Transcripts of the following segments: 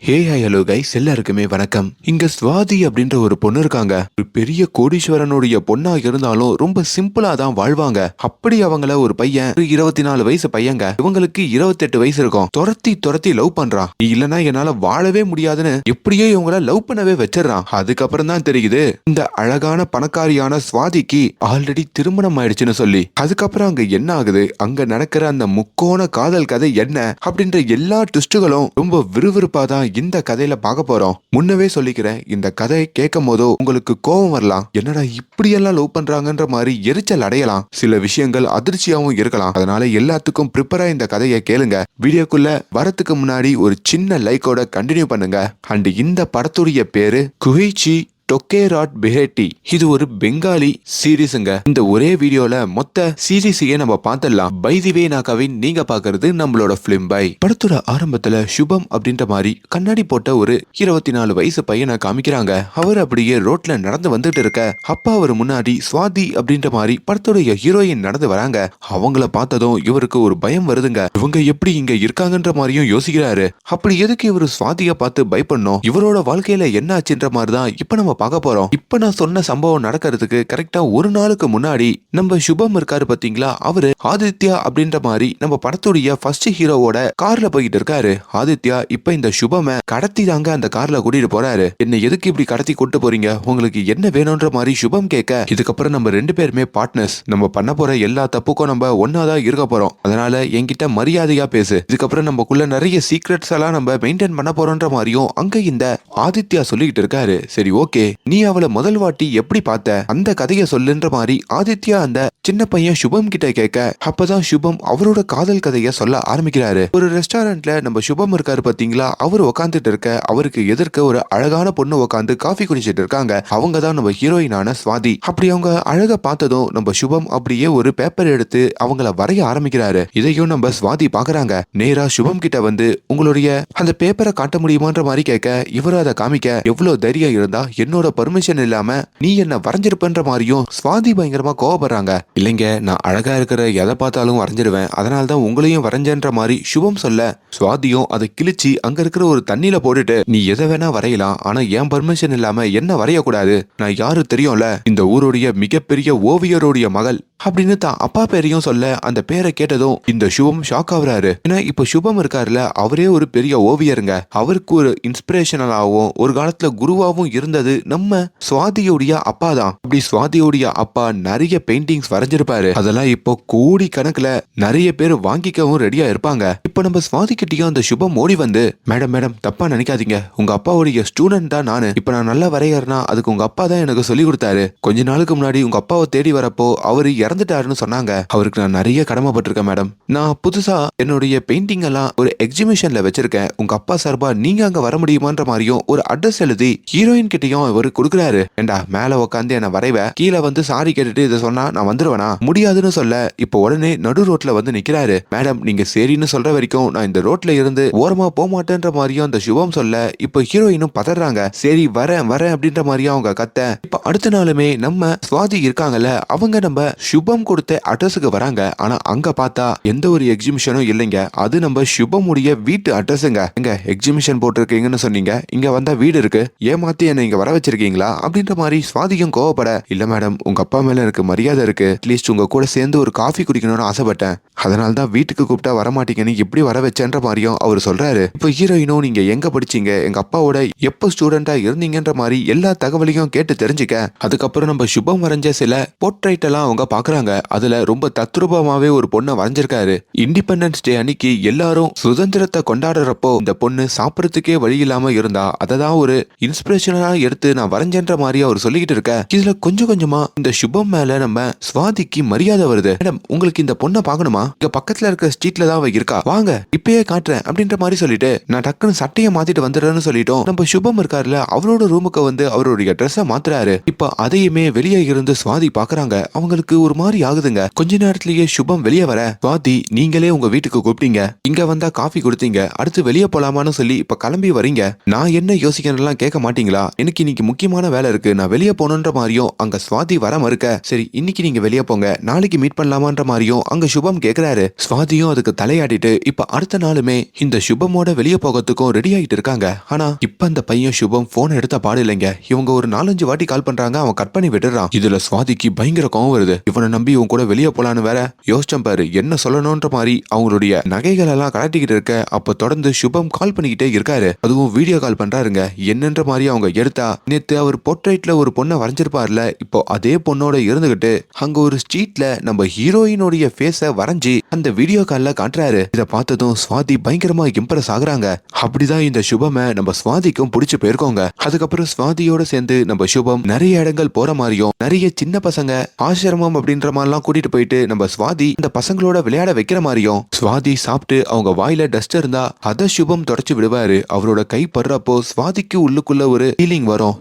Hello guys, எல்லாருக்குமே வணக்கம். இங்க ஸ்வாதி அப்படின்ற ஒரு பொண்ணு இருக்காங்க. ஒரு பெரிய கோடீஸ்வரனுடைய பொண்ணா இருந்தாலும் ரொம்ப சிம்பிளா தான் வாழ்வாங்க. அப்படி அவங்கள ஒரு பையன், ஒரு 24 வயசு பையங்க, இவங்களுக்கு 28 வயசு இருக்கும், துரத்தி துரத்தி லவ் பண்றான். நீ இல்லனா என்னால வாழவே முடியாதுன்னு எப்படியோ இவங்கள லவ் பண்ணவே வச்சிடறான். அதுக்கப்புறம் தான் தெரியுது இந்த அழகான பணக்காரியான ஸ்வாதிக்கு ஆல்ரெடி திருமணம் ஆயிடுச்சுன்னு சொல்லி. அதுக்கப்புறம் அங்க என்ன ஆகுது, அங்க நடக்கிற அந்த முக்கோண காதல் கதை என்ன அப்படின்ற எல்லா ட்விஸ்டுகளும் ரொம்ப விறுவிறுப்பா தான் இந்த கதையில பார்க்க போறோம். முன்னவே சொல்லிக்கிறேன், இந்த கதையை கேட்கும் போதோ உங்களுக்கு கோபம் வரலாம், என்னடா இப்படியெல்லாம் லவ் பண்றாங்கன்ற மாதிரி எரிச்சல் அடையலாம், சில விஷயங்கள் அதிர்ச்சியாவும் இருக்கலாம். அதனால எல்லாத்துக்கும் ப்ரிப்பரா இந்த கதையை கேளுங்க. வீடியோக்குள்ள வரத்துக்கு முன்னாடி ஒரு சின்ன லைக்கோட கண்டினியூ பண்ணுங்க. அண்ட் இந்த படத்துடைய பேரு குஹைச்சி டொக்கேராட் பெஹேட்டி. இது ஒரு பெங்காலி சீரீஸ்ங்க. இந்த ஒரே வீடியோல மொத்த சீரீஸையே நம்ம பார்த்துடலாம். பை தி வே, நான் கவின், நீங்க பாக்குறது நம்மளோட பிலிம் பை. படத்தோட ஆரம்பத்துல சுபம் அப்படின்ற மாதிரி கண்ணாடி போட்ட ஒரு 24 வயசு பையனை காமிக்கிறாங்க. அவர் அப்படியே ரோட்ல நடந்து வந்துட்டு இருக்க, அப்பா அவர் முன்னாடி ஸ்வாதி அப்படின்ற மாதிரி படத்தோடைய ஹீரோயின் நடந்து வராங்க. அவங்கள பார்த்ததும் இவருக்கு ஒரு பயம் வருதுங்க. இவங்க எப்படி இங்க இருக்காங்கன்ற மாதிரியும் யோசிக்கிறாரு. அப்படி எதுக்கு இவரு ஸ்வாதிய பார்த்து பயப்படணும், இவரோட வாழ்க்கையில என்ன ஆச்சுன்ற மாதிரி தான் இப்ப நம்ம பார்க்க போறோம். இப்ப நான் சொன்ன சம்பவம் நடக்கிறதுக்கு கரெக்டா ஒரு நாளுக்கு முன்னாடி நம்ம சுபம் இருக்காரு பாத்தீங்களா, அவரு ஆதித்யா அப்படின்ற மாதிரி நம்ம படத்துடைய ஃபர்ஸ்ட் ஹீரோவோட கார்ல போயிட்டு இருக்காரு. ஆதித்யா இப்ப இந்த சுபம கடத்தி தாங்க அந்த கார்ல கூட்டிட்டு போறாரு. என்ன எதுக்கு இப்படி கடத்தி கூட்டு போறீங்க, உங்களுக்கு என்ன வேணும்ன்ற மாதிரி சுபம் கேட்க, இதுக்கப்புறம் நம்ம 2 பேருமே பார்ட்னர்ஸ், நம்ம பண்ண போற எல்லா தப்புக்கும் நம்ம ஒன்னாதான் இருக்க போறோம், அதனால என்கிட்ட மரியாதையா பேசு, இதுக்கப்புறம் நமக்குள்ள நிறைய சீக்ரெட்ஸ் எல்லாம் நம்ம மெயின்டைன் பண்ண போறோம்ன்ற மாதிரியும் அங்க இந்த ஆதித்யா சொல்லிக்கிட்டு இருக்காரு. சரி ஓகே, நீ அவளை முதல் வாட்டி எப்படி பார்த்த, அந்த கதையை சொல்லுன்ற மாதிரி ஆதித்யா அந்த சின்ன பையன் சுபம் கிட்ட கேட்க, அப்பதான் சுபம் அவரோட காதல் கதைய சொல்ல ஆரம்பிக்கிறாரு. ஒரு ரெஸ்டாரண்ட்ல நம்ம சுபம் இருக்காரு பாத்தீங்களா, அவர் உட்காந்துட்டு இருக்க, அவருக்கு எதிர்க்க ஒரு அழகான பொண்ணு உட்காந்து காஃபி குடிச்சிட்டு இருக்காங்க. அவங்க தான் நம்ம ஹீரோயினான ஸ்வாதி. அப்படி அவங்க அழக பார்த்ததும் நம்ம சுபம் அப்படியே ஒரு பேப்பர் எடுத்து அவங்கள வரைய ஆரம்பிக்கிறாரு. இதையும் நம்ம ஸ்வாதி பாக்குறாங்க. நேரா சுபம் கிட்ட வந்து உங்களுடைய அந்த பேப்பரை காட்ட முடியுமான்ற மாதிரி கேட்க, இவரும் அதை காமிக்க, எவ்வளவு தைரியம் இருந்தா என்னோட பர்மிஷன் இல்லாம நீ என்ன வரைஞ்சிருப்பன்ற மாதிரியும் ஸ்வாதி பயங்கரமா கோவப்படுறாங்க. இல்லைங்க, நான் அழகா இருக்கிற எதை பார்த்தாலும் வரைஞ்சிருவேன், அதனால தான் உங்களையும் வரைஞ்சன்ற மாதிரி சுபம் சொல்ல, ஸ்வாதியும் அதை கிழிச்சு அங்க இருக்கிற ஒரு தண்ணியில போட்டுட்டு, நீ எதை வேணா வரையலாம், ஆனா என் பர்மிஷன் இல்லாம என்ன வரையக்கூடாது, நான் யாரு தெரியும்ல, இந்த ஊருடைய மிகப்பெரிய ஓவியருடைய மகள் அப்படின்னு தான் அப்பா பேரையும் சொல்ல, அந்த பேரை கேட்டதும் இந்த சுபம் ஷாக் ஆகுறாரு. ஏன்னா இப்ப சுபம் இருக்காருல, அவரே ஒரு பெரிய ஓவியருங்க, அவருக்கு ஒரு இன்ஸ்பிரேஷனலாகவும் ஒரு காலத்துல குருவாவும் இருந்தது நம்ம சுவாதியோடைய அப்பா தான். அப்படி சுவாதியோடைய அப்பா நிறைய பெயிண்டிங்ஸ் வரைஞ்சிருப்பாரு, அதெல்லாம் இப்போ கோடி கணக்குல நிறைய பேர் வாங்கிக்கவும் ரெடியா இருப்பாங்க. இப்ப நம்ம சுவாதி கிட்டயும் அந்த சுபம் ஓடி வந்து, மேடம் மேடம் தப்பா நினைக்காதீங்க, உங்க அப்பாவுடைய ஸ்டூடெண்ட் தான் நானு, இப்ப நான் நல்லா வரையறேன்னா அதுக்கு உங்க அப்பா தான் எனக்கு சொல்லி கொடுத்தாரு, கொஞ்ச நாளுக்கு முன்னாடி உங்க அப்பாவை தேடி வரப்போ அவரு இறந்துட்டாருன்னு சொன்னாங்க, அவருக்கு நான் நிறைய கடமைப்பட்டிருக்கேன் மேடம், நான் புதுசா என்னுடைய பெயிண்டிங் எல்லாம் ஒரு எக்ஸிபிஷன்ல வச்சிருக்கேன், உங்க அப்பா சார்பா நீங்க அங்க வர முடியுமான்ற மாதிரியும் ஒரு அட்ரஸ் எழுதி ஹீரோயின் கிட்டயும் இவரு கொடுக்குறாரு. ஏண்டா மேல உட்காந்து என்ன வரைவ, கீழே வந்து சாரி கேட்டுட்டு இதை சொன்னா நான் வந்துருவேனா, முடியாதுன்னு சொல்ல, இப்ப உடனே நடு ரோட்ல வந்து நிக்கிறாரு. மேடம் நீங்க சரின்னு சொல்ற வரைக்கும் நான் இந்த ரோட்ல இருந்து ஓரமா போக மாட்டேன்ற மாதிரியும் அந்த சுபம் சொல்ல, இப்ப ஹீரோயினும் பதறாங்க. சரி வரேன் வரேன் அப்படின்ற மாதிரியும் அவங்க கத்த, இப்ப அடுத்த நாளுமே நம்ம ஸ்வாதி இருக்காங்கல்ல, அவங்க நம்ம சுபம் கொடுத்த அட்ரஸுக்கு வராங்க. ஆனா அங்க பார்த்தா எந்த ஒரு எக்ஸிபிஷனும் இல்லைங்க, அது நம்ம சுபமுடைய வீட்டு அட்ரஸுங்க. எங்க எக்ஸிபிஷன் போட்டிருக்கீங்கன்னு சொன்னீங்க, இங்க வந்தா வீடு இருக்கு, ஏமாத்தி என்ன இங்க வர வச்சிருக்கீங்களா அப்படின்ற மாதிரி ஸ்வாதியும் கோவப்பட, இல்ல மேடம் உங்க அப்பா மேல எனக்கு மரியாதை இருக்கு, அட்லீஸ்ட் உங்க கூட சேர்ந்து ஒரு காஃபி குடிக்கணும்னு ஆசைப்பட்டேன், அதனாலதான் வீட்டுக்கு கூப்பிட்டா வரமாட்டீங்கன்னு எப்படி வர வச்சேன்ற மாதிரியும் அவர் சொல்றாரு. இப்ப ஹீரோயினும் நீங்க எங்க படிச்சீங்க, எங்க அப்பாவோட எப்ப ஸ்டூடெண்டா இருந்தீங்கன்ற மாதிரி எல்லா தகவலையும் கேட்டு தெரிஞ்சுக்க, அதுக்கப்புறம் நம்ம சுபம் வரைஞ்ச சில போர்ட்ரைட் எல்லாம் அவங்க பாக்குறாங்க. அதுல ரொம்ப தத்ரூபமாவே ஒரு பொண்ணை வரைஞ்சிருக்காரு. இண்டிபெண்டன்ஸ் டே அன்னைக்கு எல்லாரும் சுதந்திரத்தை கொண்டாடுறப்போ இந்த பொண்ணு சாப்பிடறதுக்கே வழி இல்லாம இருந்தா, அததான் ஒரு இன்ஸ்பிரேஷனா எடுத்து நான் வரைஞ்சேன்ற மாதிரி அவர் சொல்லிக்கிட்டு இருக்க, இதுல கொஞ்சம் கொஞ்சமா இந்த சுபம் மேல நம்ம ஸ்வாதிக்கு மரியாதை வருது. மேடம் உங்களுக்கு இந்த பொண்ணை பாக்கணுமா, இங்க பக்கத்துல இருக்க ஸ்ட்ரீட்ல தான் அவ இருக்கா, வாங்க இப்பயே காட்டுறேன் அப்படின்ற மாதிரி சொல்லிட்டு நான் டக்குன்னு சட்டையை மாத்திட்டு வந்துடுறேன்னு சொல்லிட்டோம். நம்ம சுபம் இருக்காருல, அவரோட ரூமுக்கு வந்து அவருடைய ட்ரெஸ்ஸை மாத்துறாரு. இப்ப அதையுமே வெளியே இருந்து ஸ்வாதி பாக்குறாங்க. அவங்களுக்கு ஒரு ஒரு மாதிரி ஆகுதுங்க. கொஞ்ச நேரத்திலேயே சுபம் வெளியே வர, சுவாதி நீங்களே உங்க வீட்டுக்கு கூப்பிட்டீங்க, இங்க வந்தா காஃபி கொடுத்தீங்க, அடுத்து வெளியே போலாமான்னு சொல்லி இப்ப கிளம்பி வரீங்க, நான் என்ன யோசிக்கிறேன்லாம் கேட்க மாட்டீங்களா? எனக்கு இன்னைக்கு முக்கியமான வேலை இருக்கு, நான் வெளியே போகணுன்ற மாதிரியும் அங்க சுவாதி வர மறுக்க, சரி இன்னைக்கு நீங்க வெளியே போங்க, நாளைக்கு மீட் பண்ணலாமான்ற மாதிரியும் அங்க சுபம் கேக்குறாரு. சுவாதியும் அதுக்கு தலையாடிட்டு இப்ப அடுத்த நாளுமே இந்த சுபமோட வெளியே போகிறதுக்கும் ரெடி ஆகிட்டு இருக்காங்க. ஆனா இப்ப அந்த பையன் சுபம் போன் எடுத்த பாடு இல்லைங்க. இவங்க ஒரு 4-5 வாட்டி கால் பண்றாங்க, அவன் கட் பண்ணி விட்டுறான். இதுல சுவாதிக்கு பயங்கர கோவம் வருது. இவனை நம்பி இவன் கூட வெளியே போலான்னு வேற யோசிச்சம் பாரு, என்ன சொல்லணும்ன்ற மாதிரி அவங்களுடைய நகைகள் எல்லாம் கலட்டிக்கிட்டு இருக்க, அப்ப தொடர்ந்து சுபம் கால் பண்ணிக்கிட்டே இருக்காரு. அதுவும் வீடியோ கால் பண்றாருங்க. என்னன்ற மாதிரி அவங்க எடுத்தா, நேத்து அவர் போர்ட்ரைட்ல ஒரு பொண்ணை வரைஞ்சிருப்பார்ல, இப்போ அதே பொண்ணோட இருந்துகிட்டு அங்க ஒரு ஸ்ட்ரீட்ல நம்ம ஹீரோயினுடைய ஃபேஸ வரைஞ்சி அந்த வீடியோ கால்ல காட்டுறாரு. இத பார்த்ததும் சுவாதி பயங்கரமா இம்ப்ரெஸ் ஆகுறாங்க. அப்படிதான் இந்த சுபம நம்ம சுவாதிக்கும் பிடிச்சு போயிருக்கோங்க. அதுக்கப்புறம் சுவாதியோட சேர்ந்து நம்ம சுபம் நிறைய இடங்கள் போற மாதிரியும், நிறைய சின்ன பசங்க ஆசிரமம் அப்படின்ற மாதிரிலாம் கூட்டிட்டு போயிட்டு நம்ம சுவாதி இந்த பசங்களோட விளையாட வைக்கிற மாதிரியும், சுவாதி சாப்பிட்டு அவங்க வாயில டஸ்ட் இருந்தா அத சுபம் தொடச்சு விடுவாரு. அவரோட கை படுறப்போ சுவாதிக்கு உள்ளுக்குள்ள ஒரு ஃபீலிங் வரும்.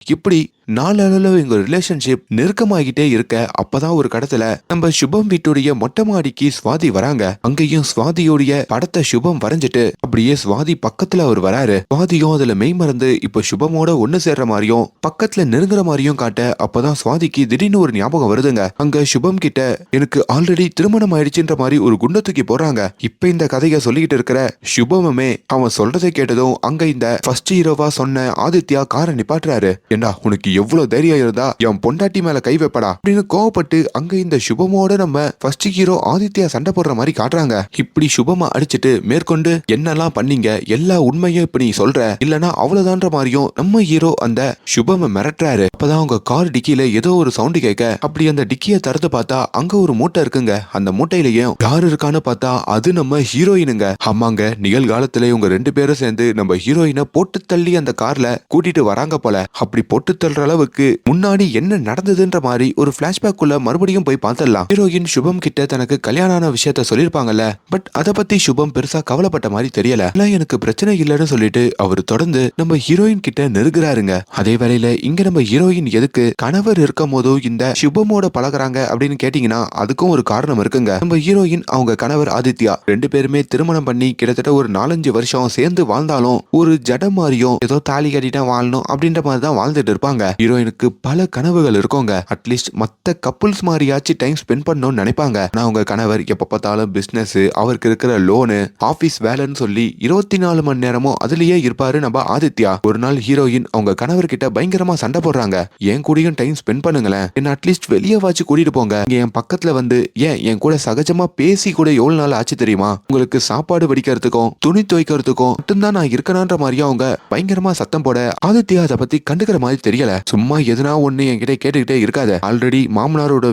இப்படி நாளளவு எங்க ரிலேஷன்ஷிப் நெருக்கமாகிட்டே இருக்க, அப்பதான் ஒரு கடத்துல நம்ம சுபம் வீட்டுடைய மொட்டை மாடிக்கு சுவாதி வராங்க. அங்கேயும் சுவாதியோடைய படத்தை சுபம் வரைஞ்சிட்டு அப்படியே சுவாதி பக்கத்துல அவர் வராரு. சுவாதியும் அதுல மெய் மறந்து இப்ப சுபமோட ஒண்ணு சேர்ற மாதிரியும் பக்கத்துல நெருங்குற மாதிரியும் காட்ட, அப்பதான் சுவாதிக்கு திடீர்னு ஒரு ஞாபகம் வருதுங்க. அங்க சுபம் கிட்ட எனக்கு ஆல்ரெடி திருமணம் ஆயிடுச்சுன்ற மாதிரி ஒரு குண்டை தூக்கி போடுறாங்க. இப்ப இந்த கதையை சொல்லிக்கிட்டு இருக்கிற சுபமுமே அவன் சொல்றதை கேட்டதும் அங்க இந்த ஃபர்ஸ்ட் ஹீரோவா சொன்ன ஆதித்யா காரை நிப்பாட்டுறாரு. ஏண்டா உனக்கு எவ்வளவு தைரியம் இருந்தா என் பொண்டாட்டி மேல கை வைப்படா அப்படின்னு கோவப்பட்டு அங்க இந்த சுபமோட நம்ம ஃபர்ஸ்ட் ஹீரோ ஆதித்யா சண்டை போடுற மாதிரி காட்டுறாங்க. இப்படி சுபமா அடிச்சுட்டு மேற்கொண்டு என்னெல்லாம் பண்ணீங்க, எல்லா உண்மையும் இப்ப நீ சொல்ற இல்லனா அவ்வளவுதான்ற மாதிரியும் நம்ம ஹீரோ அந்த சுபம மிரட்டுறாரு. அப்பதான் அவங்க கார் டிக்கில ஏதோ ஒரு சவுண்ட் கேட்க, அப்படி அந்த டிக்கிய திறந்து பார்த்தா அங்க ஒரு மூட்டை இருக்குங்க. அந்த மூட்டையிலயும் யாரு இருக்கான்னு பார்த்தா அது நம்ம ஹீரோயினுங்க. ஆமாங்க, நிகழ்காலத்துல இவங்க 2 பேரும் சேர்ந்து நம்ம ஹீரோயினை போட்டு தள்ளி அந்த கார்ல கூட்டிட்டு வராங்க போல. அப்படி போட்டு தள்ளுற அளவுக்கு முன்னாடி என்ன நடந்ததுன்ற மாதிரி ஒரு பிளாஷ்பேக் உள்ள மறுபடியும் போய் பார்த்தலாம். ஹீரோயின் சுபம் கிட்ட தனக்கு கல்யாணம் ஆன விஷயத்த சொல்லிருப்பாங்கல்ல, பட் அத பத்தி சுபம் பெருசா கவலைப்பட்ட மாதிரி தெரியல. எனக்கு பிரச்சனை இல்லைன்னு சொல்லிட்டு அவர் தொடர்ந்து நம்ம ஹீரோயின் கிட்ட நெருங்குறாருங்க. அதே வேளையில இங்க நம்ம ஹீரோயின் எதுக்கு கணவர் இருக்கும் போதோ இந்த சுபமோட பழகுறாங்க அப்படின்னு கேட்டீங்கன்னா அதுக்கும் ஒரு காரணம் இருக்குங்க. நம்ம ஹீரோயின் அவங்க கணவர் ஆதித்யா 2 பேருமே திருமணம் பண்ணி கிட்டத்தட்ட ஒரு 4-5 வருஷம் சேர்ந்து வாழ்ந்தாலும் ஒரு ஜடம் மாதிரியும் ஏதோ தாலி கட்டிட்டா வாழணும் அப்படின்ற மாதிரி தான் வாழ்ந்துட்டு இருப்பாங்க. ஹீரோயினுக்கு பல கனவுகள் இருக்குங்க. அட்லீஸ்ட் மத்த கப்புள்ஸ் மாதிரியாச்சும் டைம் ஸ்பெண்ட் பண்ணணும்னு நினைப்பாங்க. நான் உங்க கணவர் எப்ப பார்த்தாலும் பிசினஸ், அவருக்கு இருக்கிற லோனு, ஆபீஸ் வேலைன்னு சொல்லி 24 மணி நேரமும் அதுலயே இருப்பாரு நம்ம ஆதித்யா. ஒரு நாள் ஹீரோயின் அவங்க கணவர் கிட்ட பயங்கரமா சண்டை போடுறாங்க. என் கூடயும் டைம் ஸ்பெண்ட் பண்ணுங்களேன், என்ன அட்லீஸ்ட் வெளியே வாச்சு கூட்டிட்டு போங்க, என் பக்கத்துல வந்து ஏன் என் கூட சகஜமா பேசி கூட எவ்வளவு நாள் ஆச்சு தெரியுமா, உங்களுக்கு சாப்பாடு வடிக்கிறதுக்கும் துணி துவைக்கிறதுக்கும் மட்டும்தான் நான் இருக்கணும்ன்ற மாதிரியும் அவங்க பயங்கரமா சத்தம் போட, ஆதித்யா அதை பத்தி கண்டுக்கிற மாதிரி தெரியல. சும்மா எதுனா ஒண்ணு என்கிட்ட கேட்டுக்கிட்டே இருக்காத, ஆல்ரெடி மாமனாரோட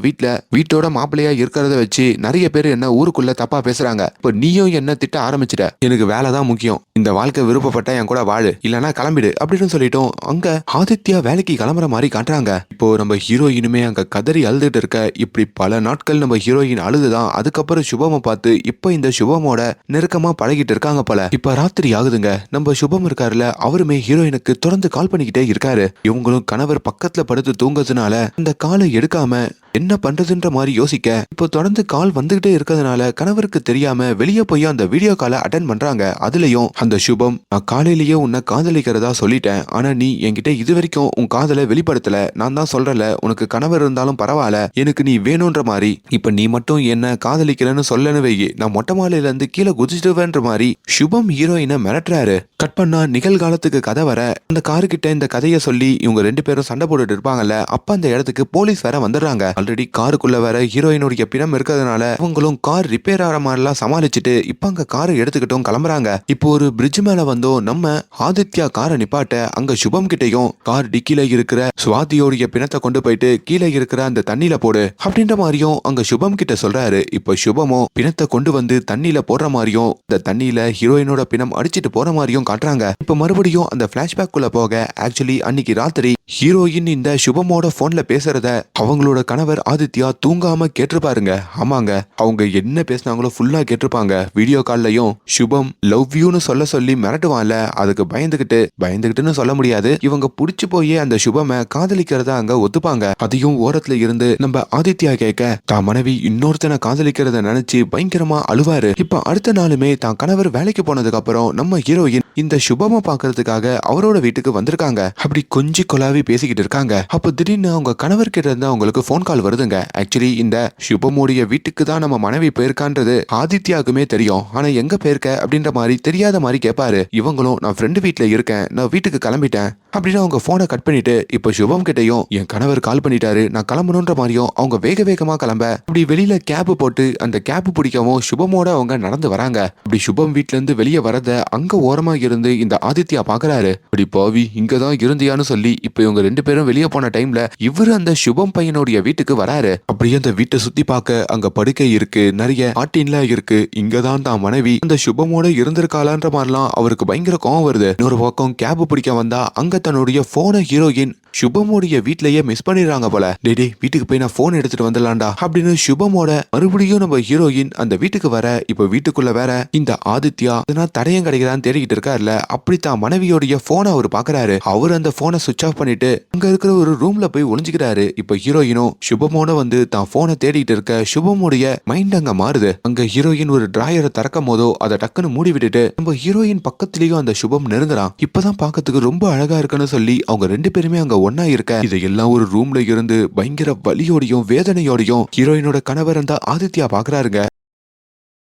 வீட்டோட மாப்பிள்ளையா இருக்கிறத வச்சு நிறைய பேர் என்ன ஊருக்குள்ள தப்பா பேசுறாங்க, இப்ப நீயும் என்ன திட்ட ஆரம்பிச்சிட்ட, எனக்கு வேலை தான் முக்கியம், இந்த வாழ்க்கை விருப்பப்பட்ட என் கூட வாழு இல்லனா கிளம்பிடு அப்படின்னு சொல்லிட்டோம். அங்க ஆதித்யா வேலைக்கு கிளம்புற மாதிரி காட்டுறாங்க. இப்போ நம்ம ஹீரோயினுமே அங்க கதறி அழுதுட்டு இருக்க, இப்படி பல நாட்கள் நம்ம ஹீரோயின் அழுதுதான் அதுக்கப்புறம் சுபம பார்த்து இப்ப இந்த சுபமோட நெருக்கமா பழகிட்டு இருக்காங்க போல. இப்ப ராத்திரி ஆகுதுங்க. நம்ம சுபம் இருக்காருல, அவருமே ஹீரோயினுக்கு தொடர்ந்து கால் பண்ணிக்கிட்டே இருக்காரு. இவங்களும் கணவர் பக்கத்துல படுத்து தூங்குறதுனால அந்த காலை எடுக்காம என்ன பண்றதுன்ற மாதிரி யோசிக்க, இப்போ தொடர்ந்து கால் வந்துகிட்டே இருக்கிறதுனால கணவருக்கு தெரியாம வெளியே போய் அந்த வீடியோ காலை அட்டென்ட் பண்றாங்க. அதுலயும் அந்த சுபம், நான் காலையிலேயே உன்னை காதலிக்கிறதா சொல்லிட்டேன், ஆனா நீ என்கிட்ட இது வரைக்கும் உன் காதலை வெளிப்படுத்தல, நான் தான் சொல்றல உனக்கு கணவர் இருந்தாலும் பரவாயில்ல, எனக்கு நீ வேணும்ன்ற மாதிரி, இப்ப நீ மட்டும் என்ன காதலிக்கிறன்னு சொல்லன்னு வை, நான் மொட்டை மாலையில இருந்து கீழே குதிச்சிடுவேன்ற மாதிரி சுபம் ஹீரோயினை மிரட்டுறாரு. கட் பண்ணா நிகழ்காலத்துக்கு கதை வர, அந்த காரு கிட்ட இந்த கதையை சொல்லி இவங்க 2 பேரும் சண்டை போட்டுட்டு இருப்பாங்கல்ல, அப்ப அந்த இடத்துக்கு போலீஸ் வேற வந்துடுறாங்க. ஆல்ரெடி காருக்குள்ள வேற ஹீரோயினுடைய பிணம் இருக்கிறதுனால அவங்களும் கார் ரிப்பேர் ஆகிற மாதிரிலாம் சமாளிச்சுட்டு இப்ப அங்க காரை எடுத்துக்கிட்டும் கிளம்புறாங்க. இப்போ ஒரு பிரிட்ஜ் மேல வந்தோம் நம்ம ஆதித்யா காரை நிப்பாட்ட, அங்க சுபம் கிட்டையும் கார் டிக்கில இருக்கிற சுவாதியோடைய பிணத்தை கொண்டு போயிட்டு கீழே இருக்கிற அந்த தண்ணியில போடு அப்படின்ற மாதிரியும் அங்க சுபம் கிட்ட சொல்றாரு. இப்போ சுபமும் பிணத்தை கொண்டு வந்து தண்ணியில போடுற மாதிரியும் இந்த தண்ணியில ஹீரோயினோட பிணம் அடிச்சிட்டு போற மாதிரியும் காட்டுறாங்க. இப்ப மறுபடியும் அந்த பிளாஷ்பேக் குள்ள போக, ஆக்சுவலி அன்னைக்கு ராத்திரி ஹீரோயின் இந்த சுபமோட போன்ல பேசுறத அவங்களோட கணவர் ஆதித்யா தூங்காம கேட்டிருப்பாருங்க. ஆமாங்க, அவங்க என்ன பேசினாங்களோ ஃபுல்லா கேட்டிருப்பாங்க. வீடியோ கால்லயும் சுபம் லவ் யூன்னு சொல்லி மிரட்டுவான்ல, அதுக்கு பயந்துகிட்டுன்னு சொல்ல முடியாது, இவங்க புடிச்சு போய் அந்த சுபம காதலிக்கிறத அங்க ஒத்துப்பாங்க. அதையும் ஓரத்துல இருந்து நம்ம ஆதித்யா கேட்க தான் மனைவி இன்னொருத்தனை காதலிக்கிறத நினைச்சு பயங்கரமா அழுவாரு. இப்ப அடுத்த நாளுமே தான் கணவர் வேலைக்கு போனதுக்கு அப்புறம் நம்ம ஹீரோயின் இந்த சுபம பாக்குறதுக்காக அவரோட வீட்டுக்கு வந்திருக்காங்க. அப்படி கொஞ்சி கொலாவி பேசிக்கிட்டு இருக்காங்க. அப்ப திடீர்னு அவங்க கணவர் கிட்ட இருந்து அவங்களுக்கு போன் கால் வருதுங்க. ஆக்சுவலி இந்த சுபமுடைய வீட்டுக்கு தான் நம்ம மனைவி போயிருக்கான்றது ஆதித்யாவுக்குமே தெரியும். ஆனா எங்க போயிருக்க அப்படின்ற மாதிரி தெரியாத மாதிரி கேட்பாரு. இவங்களும் நான் ஃப்ரெண்டு வீட்டுல இருக்கேன், நான் வீட்டுக்கு கிளம்பிட்டேன் அப்படின்னு அவங்க போனை கட் பண்ணிட்டு இப்ப சுபம் கிட்டையும் என் கணவர் கால் பண்ணிட்டாரு, நான் கிளம்பணுன்ற மாதிரியும் அவங்க வேகமா கிளம்ப அப்படி வெளியில கேப் போட்டு அந்த கேப் பிடிக்கவும் சுபமோட அவங்க நடந்து வராங்க. அப்படி சுபம் வீட்டுல இருந்து வெளியே வரத அங்க ஓரமா இருந்து இந்த ஆதித்யா பாக்குறாரு. அப்படி பாவி இங்கதான் இருந்தியான்னு சொல்லி இப்ப இவங்க 2 பேரும் வெளியே போன டைம்ல இவரு அந்த சுபம் பையனுடைய வீட்டுக்கு வராரு. அப்படியே அந்த வீட்டை சுத்தி பார்க்க அங்க படுக்கை இருக்கு, நிறைய ஆட்டின்லாம் இருக்கு. இங்கதான் தான் மனைவி அந்த சுபமோட இருந்திருக்காளான்ற மாதிரிலாம் அவருக்கு பயங்கர கோவம் வருது. இன்னொரு பக்கம் கேப் பிடிக்க வந்தா அங்க தன்னுடைய போனை ஹீரோயின் சுபமோடைய வீட்லயே மிஸ் பண்ணிடுறாங்க போல. டேய் வீட்டுக்கு போய் நான் போன் எடுத்துட்டு வந்துடலாம்டா அப்படின்னு சுபமோட மறுபடியும் நம்ம ஹீரோயின் அந்த வீட்டுக்கு வர இப்ப வீட்டுக்குள்ள வேற இந்த ஆதித்யா தடயம் கிடைக்கிறான்னு தேடிக்கிட்டு இருக்காருல. அப்படித்தான் மனைவியோடைய போனை அவர் பாக்குறாரு. அவர் அந்த போனை சுவிட்ச் ஆஃப் பண்ணிட்டு அங்க இருக்கிற ஒரு ரூம்ல போய் ஒளிஞ்சுக்கிறாரு. இப்ப ஹீரோயினும் சுபமோட வந்து தான் போனை தேடிட்டு இருக்க சுபமோடைய மைண்ட் அங்க மாறுது. அங்க ஹீரோயின் ஒரு டிராயரை திறக்கும் போதோ அதை டக்குன்னு மூடி விட்டுட்டு நம்ம ஹீரோயின் பக்கத்துலயும் அந்த சுபம் நெருங்குறான். இப்பதான் பாக்கிறதுக்கு ரொம்ப அழகா இருக்குன்னு சொல்லி அவங்க 2 பேருமே அங்க ஒன்னா இருக்க இதையெல்லாம் ஒரு ரூம்ல இருந்து பயங்கர வலியோடையும் வேதனையோடையும் ஹீரோயினோட கணவர் அந்த ஆதித்யா பாக்குறாருங்க.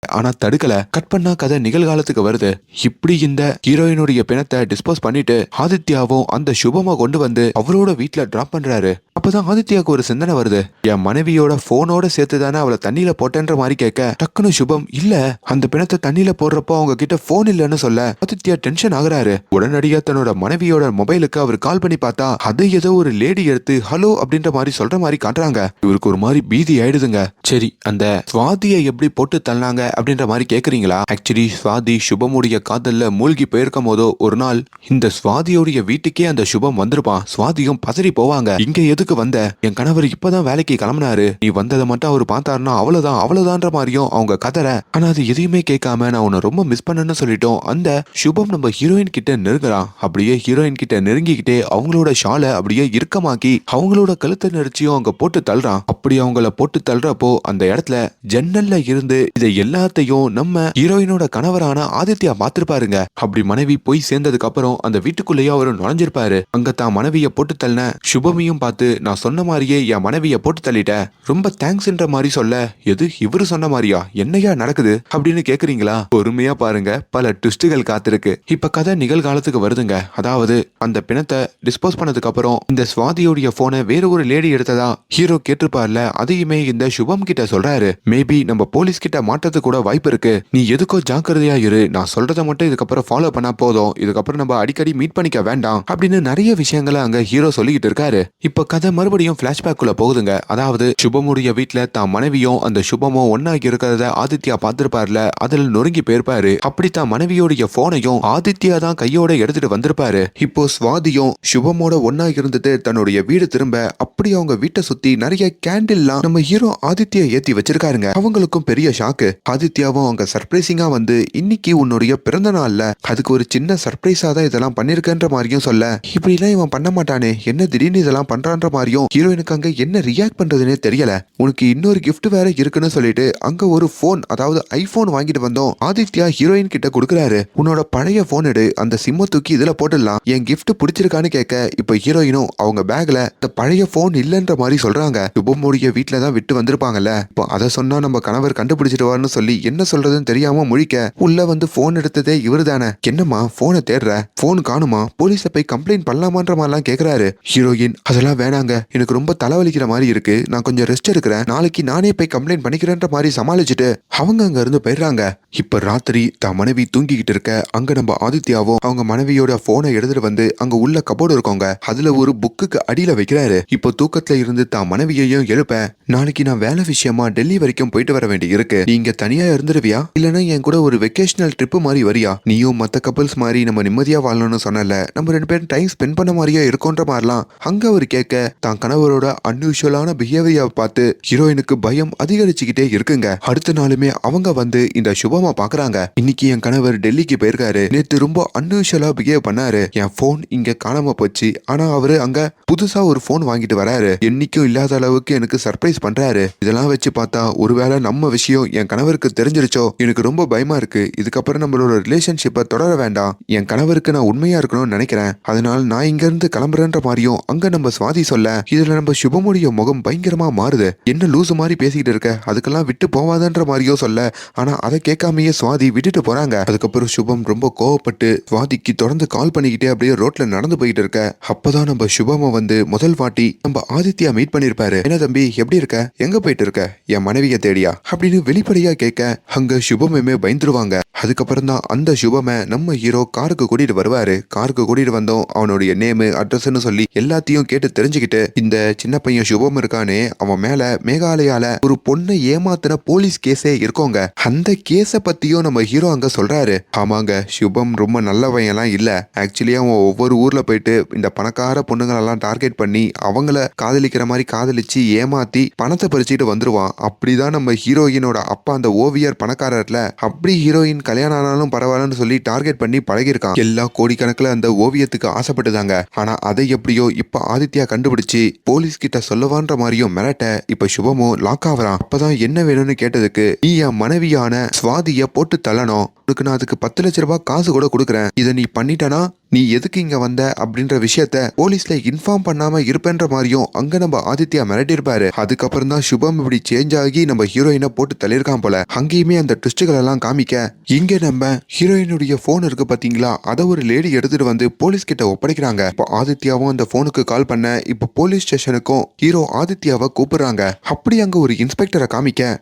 ஆனா தடுக்கல. கட் பண்ணா கதை நிகழ்காலத்துக்கு வருது. இப்படி இந்த ஹீரோயினுடைய பிணத்தை டிஸ்போஸ் பண்ணிட்டு ஆதித்யாவும் அந்த சுபமா கொண்டு வந்து அவரோட வீட்டுல டிராப் பண்றாரு. அப்பதான் ஆதித்யாவுக்கு ஒரு சிந்தனை வருது. என் மனைவியோட போனோட சேர்த்து தானே அவளை தண்ணியில போட்டேன்ற மாதிரி கேட்க டக்குனு சுபம் இல்ல அந்த பிணத்தை தண்ணியில போடுறப்போ அவங்க கிட்ட போன் இல்லன்னு சொல்ல ஆதித்யா டென்ஷன் ஆகுறாரு. உடனடியா தன்னோட மனைவியோட மொபைலுக்கு அவர் கால் பண்ணி பார்த்தா அதை ஏதோ ஒரு லேடி எடுத்து ஹலோ அப்படின்ற மாதிரி சொல்ற மாதிரி காட்டுறாங்க. இவருக்கு ஒரு மாதிரி பீதி ஆயிடுதுங்க. சரி அந்த சுவாதியை எப்படி போட்டு தள்ளாங்க அப்படின்ற மாதிரி கேக்குறீங்களா? ஆக்சுவலி சுவாதி சுபமுடைய காதல்ல மூழ்கி போயிருக்கும் போதோ ஒரு நாள் இந்த சுவாதியோடைய வீட்டுக்கே அந்த சுபம் வந்திருப்பான். சுவாதியும் பதறி போவாங்க. இங்க எதுக்கு வந்த? என் கணவர் இப்பதான் வேலைக்கு கிளம்பினாரு, நீ வந்ததை மட்டும் அவர் பார்த்தாருன்னா அவ்வளவுதான்ற மாதிரியும் அவங்க கதற. ஆனா அது எதையுமே கேட்காம நான் உன்னை ரொம்ப மிஸ் பண்ணேன்னு சொல்லிட்டோம். அந்த சுபம் நம்ம ஹீரோயின் கிட்ட நெருங்குறான். அப்படியே ஹீரோயின் கிட்ட நெருங்கிக்கிட்டே அவங்களோட ஷாலை அப்படியே இறுக்கமாக்கி அவங்களோட கழுத்தை நெரிச்சியும் அவங்க போட்டு தள்ளுறான். அப்படி அவங்கள போட்டு தள்ளுறப்போ அந்த இடத்துல ஜன்னல்ல இருந்து இதை எல்லாத்தையும் நம்ம ஹீரோயினோட கணவரான ஆதித்யா பார்த்திருப்பாருங்க. அப்படி மனைவி போய் சேர்ந்ததுக்கு அப்புறம் அந்த வீட்டுக்குள்ளேயே அவரு நுழைஞ்சிருப்பாரு. அங்க தான் மனைவியை போட்டு தள்ளின சுபமியும் பார்த்து நான் சொன்ன மாதிரியே என் மனைவியை போட்டு தள்ளிட்டேன், ரொம்ப தேங்க்ஸ்ன்ற மாதிரி சொல்ல எது இவரு சொன்ன மாதிரியா, என்னையா நடக்குது அப்படின்னு கேக்குறீங்களா? பொறுமையா பாருங்க, பல ட்விஸ்டுகள் காத்திருக்கு. இப்ப கதை நிகழ்காலத்துக்கு வருதுங்க. அதாவது அந்த பிணத்தை டிஸ்போஸ் பண்ணதுக்கு அப்புறம் இந்த சுவாதியோடைய போனை வேற ஒரு லேடி எடுத்ததா ஹீரோ கேட்டிருப்பார்ல, அதையுமே இந்த சுபம் கிட்ட சொல்றாரு. மேபி நம்ம போலீஸ் கிட்ட மாட்டது கூட வாய்ப்பு இருக்கு, நீ எதுக்கோ ஜாக்கிரதையா இரு, நான் சொல்றதை மட்டும் இதுக்கப்புறம் ஃபாலோ பண்ணா போதும், இதுக்கப்புறம் நம்ம அடிக்கடி மீட் பண்ணிக்க வேண்டாம் அப்படின்னு நிறைய விஷயங்களை அங்க ஹீரோ சொல்லிக்கிட்டு இருக்காரு. இப்ப கதை மறுபடியும் பிளாஷ்பேக்குள்ள போகுதுங்க. அதாவது சுபமுடைய வீட்டுல தான் மனைவியும் அந்த சுபமும் ஒன்னாகி இருக்கிறத ஆதித்யா பார்த்திருப்பார்ல, அதுல நொறுங்கி போயிருப்பாரு. அப்படி தான் மனைவியோடைய போனையும் ஆதித்யா தான் கையோட எடுத்துட்டு வந்திருப்பாரு. இப்போ சுவாதியும் சுபமோட ஒன்னாகி இருந்துட்டு தன்னுடைய வீடு திரும்ப அப்படி அவங்க வீட்டை சுத்தி நிறைய கேண்டில்லாம் நம்ம ஹீரோ ஆதித்யா ஏத்தி வச்சிருக்காருங்க. அவங்களுக்கும் பெரிய ஷாக்கு. ஆதித்யாவும் அவங்க சர்ப்ரைசிங்கா வந்து இன்னைக்கு உன்னுடைய பிறந்த நாள்ல அதுக்கு ஒரு சின்ன சர்ப்ரைஸா தான் இதெல்லாம் பண்ணிருக்கன்ற மாதிரியும் சொல்ல, இப்படி எல்லாம் இவன் பண்ண மாட்டானே, என்ன திடீர்னு இதெல்லாம் பண்றான்ற மாதிரியும் ஹீரோயினுக்கு அங்க என்ன ரியாக்ட் பண்றதுன்னே தெரியல. உனக்கு இன்னொரு கிஃப்ட் வேற இருக்குன்னு சொல்லிட்டு அங்க ஒரு போன், அதாவது ஐபோன் வாங்கிட்டு வந்தோம். ஆதித்யா ஹீரோயின் கிட்ட கொடுக்குறாரு. உன்னோட பழைய போன் எடு, அந்த சிம்ம தூக்கி இதுல போட்டுடலாம், என் கிஃப்ட் பிடிச்சிருக்கான்னு கேட்க இப்ப ஹீரோயினும் அவங்க பேக்ல இந்த பழைய போன் இல்லன்ற மாதிரி சொல்றாங்க. சுபமுடைய வீட்டுல தான் விட்டு வந்திருப்பாங்கல்ல, இப்போ அதை சொன்னா நம்ம கணவர் கண்டுபிடிச்சிடுவார்னு சொல்லி என்ன சொல்றதுன்னு தெரியாம முழிக்க உள்ள வந்து போன் எடுத்ததே இவரு தானே. என்னம்மா போனை தேடுற, போன் காணுமா, போலீஸ போய் கம்ப்ளைண்ட் பண்ணலாமான்ற மாதிரிலாம் கேக்குறாரு. ஹீரோயின் அதெல்லாம் வேணாங்க, எனக்கு ரொம்ப தலைவலிக்கிற மாதிரி இருக்கு, நான் கொஞ்சம் ரெஸ்ட் எடுக்கிறேன், நாளைக்கு நானே போய் கம்ப்ளைண்ட் பண்ணிக்கிறேன்ற மாதிரி சமாளிச்சுட்டு அவங்க அங்க இருந்து போயிடுறாங்க. இப்ப ராத்திரி தான் மனைவி தூங்கிக்கிட்டு இருக்க அங்க நம்ம ஆதித்யாவும் அவங்க மனைவியோட போனை எடுத்துட்டு வந்து அங்க உள்ள கபோர்டு இருக்கோங்க, அதுல ஒரு புக்குக்கு அடியில வைக்கிறாரு. இப்போ தூக்கத்துல இருந்து தான் மனைவியையும் எழுப்ப, நாளைக்கு நான் வேலை விஷயமா டெல்லி வரைக்கும் போயிட்டு வர வேண்டி இருக்கு, நீங்க தனியா தனியா இருந்துருவியா, இல்லனா என் கூட ஒரு வெக்கேஷனல் ட்ரிப் மாதிரி வரியா? நீயும் மத்த கப்பல்ஸ் மாதிரி நம்ம நிம்மதியா வாழணும்னு சொன்னல, நம்ம 2 பேரும் டைம் ஸ்பெண்ட் பண்ண மாதிரியா இருக்கும்ன்ற மாதிரிலாம் அங்க அவர் கேட்க, தான் கணவரோட அன்யூஷுவலான பிஹேவியரை பார்த்து ஹீரோயினுக்கு பயம் அதிகரிச்சுக்கிட்டே இருக்குங்க. அடுத்த நாளுமே அவங்க வந்து இந்த சுபமா பாக்குறாங்க. இன்னைக்கு என் கணவர் டெல்லிக்கு போயிருக்காரு, நேத்து ரொம்ப அன்யூஷுவலா பிஹேவ் பண்ணாரு, என் போன் இங்க காணாம போச்சு, ஆனா அவரு அங்க புதுசா ஒரு போன் வாங்கிட்டு வராரு, என்னைக்கும் இல்லாத அளவுக்கு எனக்கு சர்ப்ரைஸ் பண்றாரு. இதெல்லாம் வச்சு பார்த்தா ஒருவேளை நம்ம விஷயம் என் கணவருக்கு தெரிஞ்சிருச்சோ, எனக்கு ரொம்ப பயமா இருக்கு. இதுக்கப்புறம் நம்மளோட ரிலேஷன்ஷிப்பை தொடர வேண்டாம், என் கணவருக்கு நான் உண்மையா இருக்கணும்னு நினைக்கிறேன், அதனால நான் இங்க இருந்து கிளம்புறேன்ற மாதிரியும் அங்க நம்ம சுவாதி சொல்ல, இதுல நம்ம சுபமுடைய முகம் பயங்கரமா மாறுது. என்ன லூசு மாதிரி பேசிக்கிட்டு இருக்க, அதுக்கெல்லாம் விட்டு போவாதன்ற மாதிரியோ சொல்ல, ஆனா அதை கேட்காமயே சுவாதி விட்டுட்டு போறாங்க. அதுக்கப்புறம் சுபம் ரொம்ப கோவப்பட்டு சுவாதிக்கு தொடர்ந்து கால் பண்ணிக்கிட்டே அப்படியே ரோட்ல நடந்து போயிட்டு இருக்க, அப்பதான் நம்ம சுபம வந்து முதல் வாட்டி நம்ம ஆதித்யா மீட் பண்ணிருப்பாரு. என்ன தம்பி எப்படி இருக்க, எங்க போயிட்டு இருக்க, என் மனைவிய தேடியா அப்படின்னு வெளிப்படையா கேட்க, அங்க சுபமே பயந்துருவாங்க. அதுக்கப்புறம் தான் அந்த சுபம நம்ம ஹீரோ காருக்கு கூட்டிட்டு வருவாரு. காருக்கு கூட்டிட்டு வந்தோம், அவனுடைய நேமு அட்ரஸ்ன்னு சொல்லி எல்லாத்தையும் கேட்டு தெரிஞ்சுக்கிட்டு, இந்த சின்ன பையன் சுபம் இருக்கானே, அவன் மேல மேகாலயால ஒரு பொண்ணை ஏமாத்தின போலீஸ் கேஸே இருக்கோங்க, அந்த கேஸ பத்தியும் நம்ம ஹீரோ அங்க சொல்றாரு. ஆமாங்க, சுபம் ரொம்ப நல்லவன் எல்லாம் இல்ல, ஆக்சுவலி அவன் ஒவ்வொரு ஊர்ல போயிட்டு இந்த பணக்கார பொண்ணுங்களெல்லாம் டார்கெட் பண்ணி அவங்கள காதலிக்கிற மாதிரி காதலிச்சு ஏமாத்தி பணத்தை பறிச்சுட்டு வந்துருவான். அப்படிதான் நம்ம ஹீரோயினோட அப்பா அந்த ஓவியர் பணக்காரர்ல, அப்படி ஹீரோயின் கல்யாணம் ஆனாலும் பரவாயில்லன்னு சொல்லி டார்கெட் பண்ணி பழகிருக்கான். எல்லா கோடிக்கணக்கில் அந்த ஓவியத்துக்கு ஆசைப்பட்டுதாங்க. ஆனா அதை எப்படியோ இப்ப ஆதித்யா கண்டுபிடிச்சு போலீஸ் கிட்ட சொல்லவான்ற மாதிரியும் மிரட்ட, இப்ப சுபமும் லாக் ஆகுறான். அப்பதான் என்ன வேணும்னு கேட்டதுக்கு, நீ என் மனைவியான சுவாதிய போட்டு தள்ளணும், உனக்கு நான் அதுக்கு 10 லட்ச ரூபாய் காசு கூட கொடுக்குறேன், இதை நீ பண்ணிட்டனா நீ எதுக்கு இங்க வந்த அப்படின்ற விஷயத்த போலீஸ்ல இன்ஃபார்ம் பண்ணாம இருப்பேன்ற மாதிரியும் அங்க நம்ம ஆதித்யா மிரட்டிருப்பாரு. அதுக்கப்புறம் தான் சுபம் இப்படி சேஞ்ச் ஆகி நம்ம ஹீரோயினை போட்டு தள்ளியிருக்கான் போல. அங்கேயுமே அந்த ட்விஸ்டுகள் எல்லாம் காமிக்க, இங்க நம்ம ஹீரோயினுடைய போன் இருக்கு பாத்தீங்களா, அதை ஒரு லேடி எடுத்துட்டு வந்து போலீஸ் கிட்ட ஒப்படைக்கிறாங்க. இப்போ ஆதித்யாவும் அந்த போனுக்கு கால் பண்ண, இப்போ போலீஸ் ஸ்டேஷனுக்கும் ஹீரோ ஆதித்யாவை கூப்பிடுறாங்க. அப்படி அங்க ஒரு இன்ஸ்பெக்டரை காமிக்க,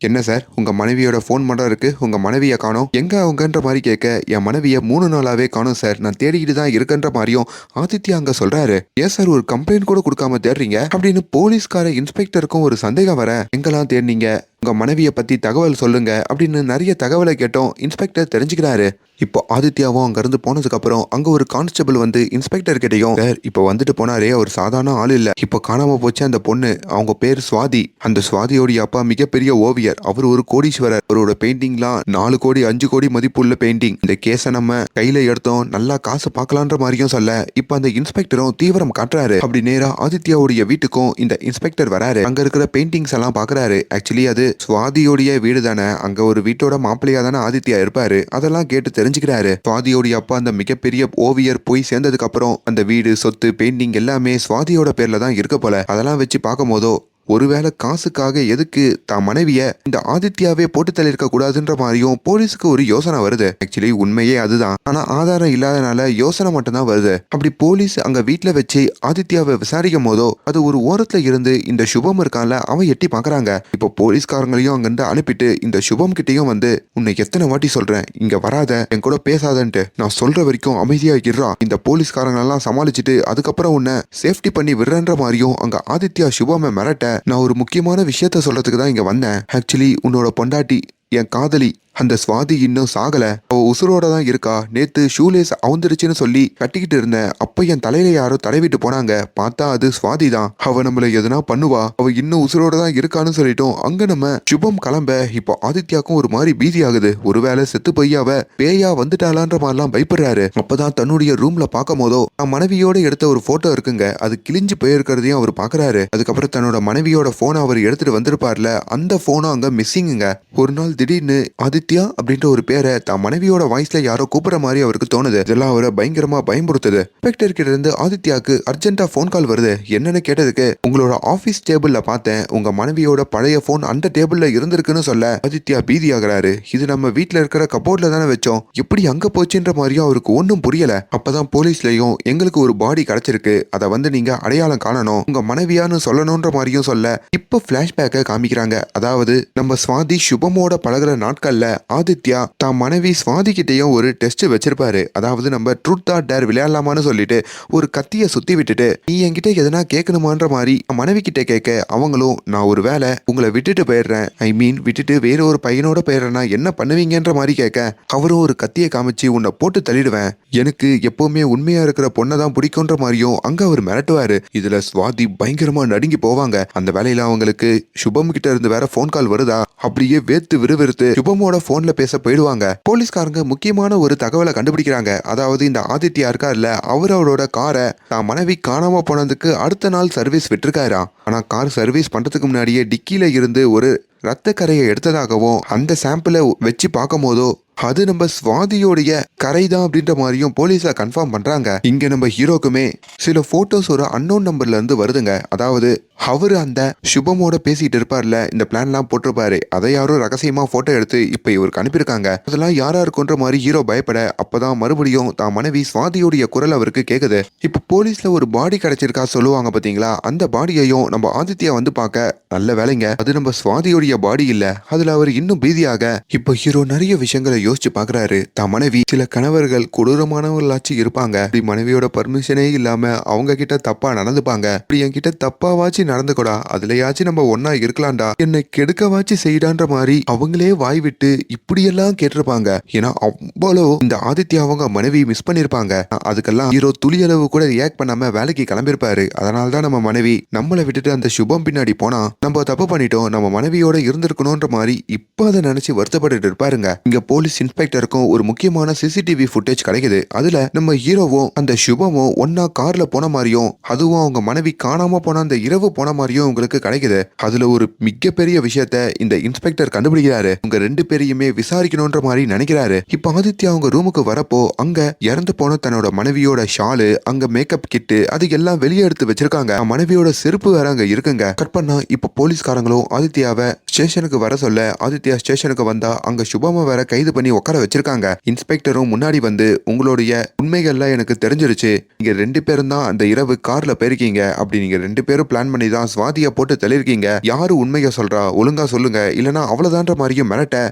என்ன சார், உங்க மனைவியோட போன் மட்டும் இருக்கு, உங்க மனைவியை காணோம், எங்க அவங்கன்ற மாதிரி கேட்க, என் மனைவியை 3 நாளாவே காணோம் சார், நான் தேடிக்கிட்டு தான் இருக்கன்ற மாதிரியும் ஆதித்யா அங்க சொல்றாரு. ஏன் சார் ஒரு கம்ப்ளைண்ட் கூட கொடுக்காம தேடுறீங்க அப்படின்னு போலீஸ்கார இன்ஸ்பெக்டருக்கும் ஒரு சந்தேகம் வர, எங்கெல்லாம் தேடினீங்க, உங்க மனைவியை பத்தி தகவல் சொல்லுங்க அப்படின்னு நிறைய தகவலை கேட்டோம். இன்ஸ்பெக்டர் தெரிஞ்சுக்கிறாரு. இப்போ ஆதித்யாவும் அங்க இருந்து போனதுக்கு அப்புறம் அங்க ஒரு கான்ஸ்டபிள் வந்து இன்ஸ்பெக்டர் கிட்டையும், சார் இப்போ வந்துட்டு போனாரே அவர் சாதாரண ஆள் இல்ல, இப்போ காணாம போச்சு அந்த பொண்ணு, அவங்க பேர் சுவாதி, அந்த சுவாதியோடைய அப்பா மிகப்பெரிய ஓவியர், அவர் ஒரு கோடீஸ்வரர், அவரோட பெயிண்டிங்லாம் 4 கோடி 5 கோடி மதிப்புள்ள பெயிண்டிங், இந்த கேஸை நம்ம கையில எடுத்தோம் நல்லா காசு பார்க்கலான்ற மாதிரியும் சொல்ல, இப்போ அந்த இன்ஸ்பெக்டரும் தீவிரம் காட்டுறாரு. அப்படி நேரா ஆதித்யாவுடைய வீட்டுக்கும் இந்த இன்ஸ்பெக்டர் வராரு. அங்க இருக்கிற பெயிண்டிங்ஸ் எல்லாம் பாக்குறாரு. ஆக்சுவலி அது சுவாதியோடைய வீடு தானே, அங்க ஒரு வீட்டோட மாப்பிள்ளையா தானே ஆதித்யா இருப்பாரு. அதெல்லாம் கேட்டு தெரிஞ்சுக்கிறாரு. சுவாதியோடைய அப்பா அந்த மிகப்பெரிய ஓவியர் போய் சேர்ந்ததுக்கு அப்புறம் அந்த வீடு சொத்து பெயிண்டிங் எல்லாமே சுவாதியோட பேர்ல தான் இருக்க போல. அதெல்லாம் வச்சு பார்க்கும் போதோ, ஒருவேளை காசுக்காக எதுக்கு தான் மனைவிய இந்த ஆதித்யாவே போட்டு தள்ளிருக்க கூடாதுன்ற மாதிரியும் போலீஸுக்கு ஒரு யோசனை வருது. ஆக்சுவலி உண்மையே அதுதான், ஆனா ஆதாரம் இல்லாதனால யோசனை மட்டும்தான் வருது. அப்படி போலீஸ் அங்க வீட்டுல வச்சு ஆதித்யாவை விசாரிக்கும் போதோ, அது ஒரு ஓரத்துல இருந்து இந்த சுபம் இருக்கான்ல அவன் எட்டி பாக்குறாங்க. இப்போ போலீஸ்காரங்களையும் அங்கிருந்து அனுப்பிட்டு இந்த சுபம் கிட்டையும் வந்து, உன்னை எத்தனை வாட்டி சொல்றேன் இங்க வராத, என் கூட பேசாதன்ட்டு, நான் சொல்ற வரைக்கும் அமைதியா இருறா, இந்த போலீஸ்காரங்க எல்லாம் சமாளிச்சுட்டு அதுக்கப்புறம் உன்னை சேஃப்டி பண்ணி விடுறன்ற மாதிரியும் அங்க ஆதித்யா சுபமை மிரட்ட, நான் ஒரு முக்கியமான விஷயத்த சொல்றதுக்கு தான் இங்க வந்தேன். ஆக்சுவலி உன்னோட பொண்டாட்டி என் காதலி அந்த சுவாதி இன்னும் சாகல, அவ உசுரோட தான் இருக்கா, நேத்து ஷூலேஸ் அவுந்துருச்சுன்னு சொல்லி கட்டிக்கிட்டு இருந்தேன், அப்ப என் தலையில யாரோ தடவிட்டு போனாங்க, பார்த்தா அது சுவாதி தான், அவ நம்மள எதுனா பண்ணுவா, அவ இன்னும் உசுரோட தான் இருக்கான்னு சொல்லிட்டோம். அங்க நம்ம சுபம் கிளம்ப, இப்போ ஆதித்யாக்கும் ஒரு மாதிரி பீதி ஆகுது, ஒருவேளை செத்து போய் அவ பேயா வந்துட்டாளான்ற மாதிரிலாம் பயப்படுறாரு. அப்பதான் தன்னுடைய ரூம்ல பார்க்கும் போதோ நான் மனைவியோட எடுத்த ஒரு போட்டோ இருக்குங்க, அது கிழிஞ்சு போயிருக்கிறதையும் அவர் பாக்குறாரு. அதுக்கப்புறம் தன்னோட மனைவியோட போனை அவர் எடுத்துட்டு வந்திருப்பார்ல, அந்த போனும் அங்க மிஸ்ஸிங்குங்க. ஒரு நாள் திடீர்னு ஆதித்யா அப்படின்ற ஒரு பேரை தான் மனைவியோட வாய்ஸ்ல யாரோ கூப்பிடுற மாதிரி அவருக்கு தோணுது. இதெல்லாம் அவரை பயங்கரமா பயமுறுத்துது. இன்ஸ்பெக்டர் கிட்ட இருந்து ஆதித்யாக்கு அர்ஜென்ட்டா போன் கால் வருது. என்னன்னு கேட்டதுக்கு, உங்களோட ஆபீஸ் டேபிள்ல பார்த்தேன், உங்க மனைவியோட பழைய போன் அந்த டேபிள்ல இருந்திருக்குன்னு சொல்ல ஆதித்யா பீதி ஆகுறாரு. இது நம்ம வீட்டுல இருக்கிற கபோர்ட்ல தானே வச்சோம், எப்படி அங்க போச்சுன்ற மாதிரியும் அவருக்கு ஒன்னும் புரியல. அப்பதான் போலீஸ்லயும் எங்களுக்கு ஒரு பாடி கிடைச்சிருக்கு, அதை வந்து நீங்க அடையாளம் காணணும், உங்க மனைவியான்னு சொல்லணும்ன்ற மாதிரியும் சொல்ல, இப்ப பிளாஷ்பேக்கை காமிக்கிறாங்க. அதாவது நம்ம சுவாதி சுபமோட பழகுற நாட்கள்ல ஆதித்யா தான் மனைவி சுவாதி கிட்டேயும் ஒரு டெஸ்ட் வச்சிருப்பாரு. அதாவது நம்ம ட்ரூத் ஆர் டேர் விளையாடலாமான்னு சொல்லிட்டு ஒரு கத்திய சுத்தி விட்டுட்டு நீ என்கிட்ட எதனா கேட்கணுமான்ற மாதிரி மனைவி கிட்ட கேட்க அவங்களும் நான் ஒரு வேலை உங்களை விட்டுட்டு போயிடுறேன், ஐ மீன் விட்டுட்டு வேற ஒரு பையனோட போயிடுறேன்னா என்ன பண்ணுவீங்கன்ற மாதிரி கேட்க அவரும் ஒரு கத்தியை காமிச்சு உன்னை போட்டு தள்ளிடுவேன், எனக்கு எப்பவுமே உண்மையா இருக்கிற பொண்ணை தான் பிடிக்கும்ன்ற மாதிரியும் அங்க அவர் மிரட்டுவாரு. இதுல சுவாதி பயங்கரமா நடுங்கி போவாங்க. அந்த வேலையில அவங்களுக்கு சுபம் கிட்ட இருந்து வேற போன் கால் வருதா, அப்படியே வேர்த்து விறுவிறுத்து சுபமோட போன்ல பேச போயிடுவாங்க. போலீஸ்காரங்க முக்கியமான ஒரு தகவலை கண்டுபிடிக்கிறாங்க. அதாவது இந்த ஆதித்யா இருக்கார்ல, அவரோட காரை தான் மனைவி காணாம போனதுக்கு அடுத்த நாள் சர்வீஸ் விட்டுருக்காராம். ஆனா கார் சர்வீஸ் பண்றதுக்கு முன்னாடியே டிக்கில இருந்து ஒரு ரத்த கரையை எடுத்ததாகவும் அந்த சாம்பிளை வச்சு பார்க்கும் போதோ அது நம்ம சுவாதியோடைய கரை தான் அப்படின்ற மாதிரியும் போலீஸா கன்ஃபார்ம் பண்றாங்க. இங்க நம்ம ஹீரோக்குமே சில போட்டோஸ் ஒரு அன்னோன் நம்பர்ல இருந்து வருதுங்க. அதாவது அவரு அந்த சுபமோட பேசிட்டு இருப்பார்ல, இந்த பிளான்லாம் போட்டிருப்பாரு, அதை யாரும் ரகசியமா போட்டோ எடுத்து இப்ப இவருக்கு அனுப்பியிருக்காங்க. அதெல்லாம் யாரா இருக்குன்ற மாதிரி ஹீரோ பயப்பட அப்பதான் மறுபடியும் தான் மனைவி சுவாதியோடைய குரல் அவருக்கு கேக்குது. இப்ப போலீஸ்ல ஒரு பாடி கிடைச்சிருக்கா சொல்லுவாங்க பாத்தீங்களா, அந்த பாடியையும் நம்ம ஆதித்யா வந்து பார்க்க நல்ல வேலைங்க, அது நம்ம சுவாதியோடைய பாடி இல்ல. அதுல அவர் இன்னும் பீதியாக இப்ப ஹீரோ நிறைய விஷயங்களை யோசிச்சு பாக்குறாரு. தான் மனைவி சில கணவர்கள் கொடூரமானவர்களாச்சு இருப்பாங்க, அப்படி மனைவியோட பர்மிஷனே இல்லாம அவங்க கிட்ட தப்பா நடந்துப்பாங்க, இப்படி என்கிட்ட தப்பாவாச்சு நடந்துக்கூடா, அதுலயாச்சும் நம்ம ஒன்னா இருக்கலாம்டா, என்னை கெடுக்கவாச்சு செய்டான்ற மாதிரி அவங்களே வாய் விட்டு இப்படியெல்லாம் கேட்டிருப்பாங்க. ஏன்னா அவ்வளோ இந்த ஆதித்யா அவங்க மனைவி மிஸ் பண்ணிருப்பாங்க. அதுக்கெல்லாம் ஹீரோ துளி அளவு கூட ரியாக்ட் பண்ணாம வேலைக்கு கிளம்பிருப்பாரு. அதனாலதான் நம்ம மனைவி நம்மளை விட்டுட்டு அந்த சுபம் பின்னாடி போனா நம்ம தப்பு பண்ணிட்டோம், நம்ம மனைவியோட இருந்திருக்கணும்ன்ற மாதிரி இப்ப அதை நினைச்சு வருத்தப்பட்டு இருப்பாருங்க. இங்க போலீஸ் இன்ஸ்பெக்டருக்கும் ஒரு முக்கியமான சிசிடிவி ஃபுட்டேஜ் கிடைக்குது. அதுல நம்ம ஹீரோவும் அந்த சுபமும் ஒன்னா கார்ல போன மாதிரியும் அதுவும் அவங்க மனைவி காணாம போன அந்த இரவு போன மாதிரியும் உங்களுக்கு கிடைக்குது. அதுல ஒரு மிகப்பெரிய விஷயத்த இந்த இன்ஸ்பெக்டர் கண்டுபிடிக்கிறாரு. உங்க ரெண்டு பேரையுமே விசாரிக்கணும்ன்ற மாதிரி நினைக்கிறாரு. இப்ப ஆதித்யா அவங்க ரூமுக்கு வரப்போ அங்க இறந்து போன தன்னோட மனைவியோட ஷாலு, அங்க மேக்கப் கிட்டு, அது எல்லாம் வெளியே எடுத்து வச்சிருக்காங்க. மனைவியோட செருப்பு வேற அங்க இருக்குங்க. கட் பண்ணா இப்ப போலீஸ்காரங்களும் ஆதித்யாவை ஸ்டேஷனுக்கு வர சொல்ல ஆதித்யா ஸ்டேஷனுக்கு வந்தா அங்க சுபம வேற கைது பண்ணி உட்கார வச்சிருக்காங்க. இன்ஸ்பெக்டரும் முன்னாடி வந்து உங்களுடைய உண்மைகள்லாம் எனக்கு தெரிஞ்சிருச்சு, நீங்க ரெண்டு பேரும் தான் அந்த இரவு கார்ல போயிருக்கீங்க, அப்படி நீங்க ரெண்டு பேரும் பிளான் பண்ணி தான் சுவாதியா போட்டு தள்ளிருக்கீங்க, யாரு உண்மையை சொல்றா ஒழுங்கா சொல்லுங்க, இல்லனா அவ்வளவுதான்ற மாதிரியும் மிரட்ட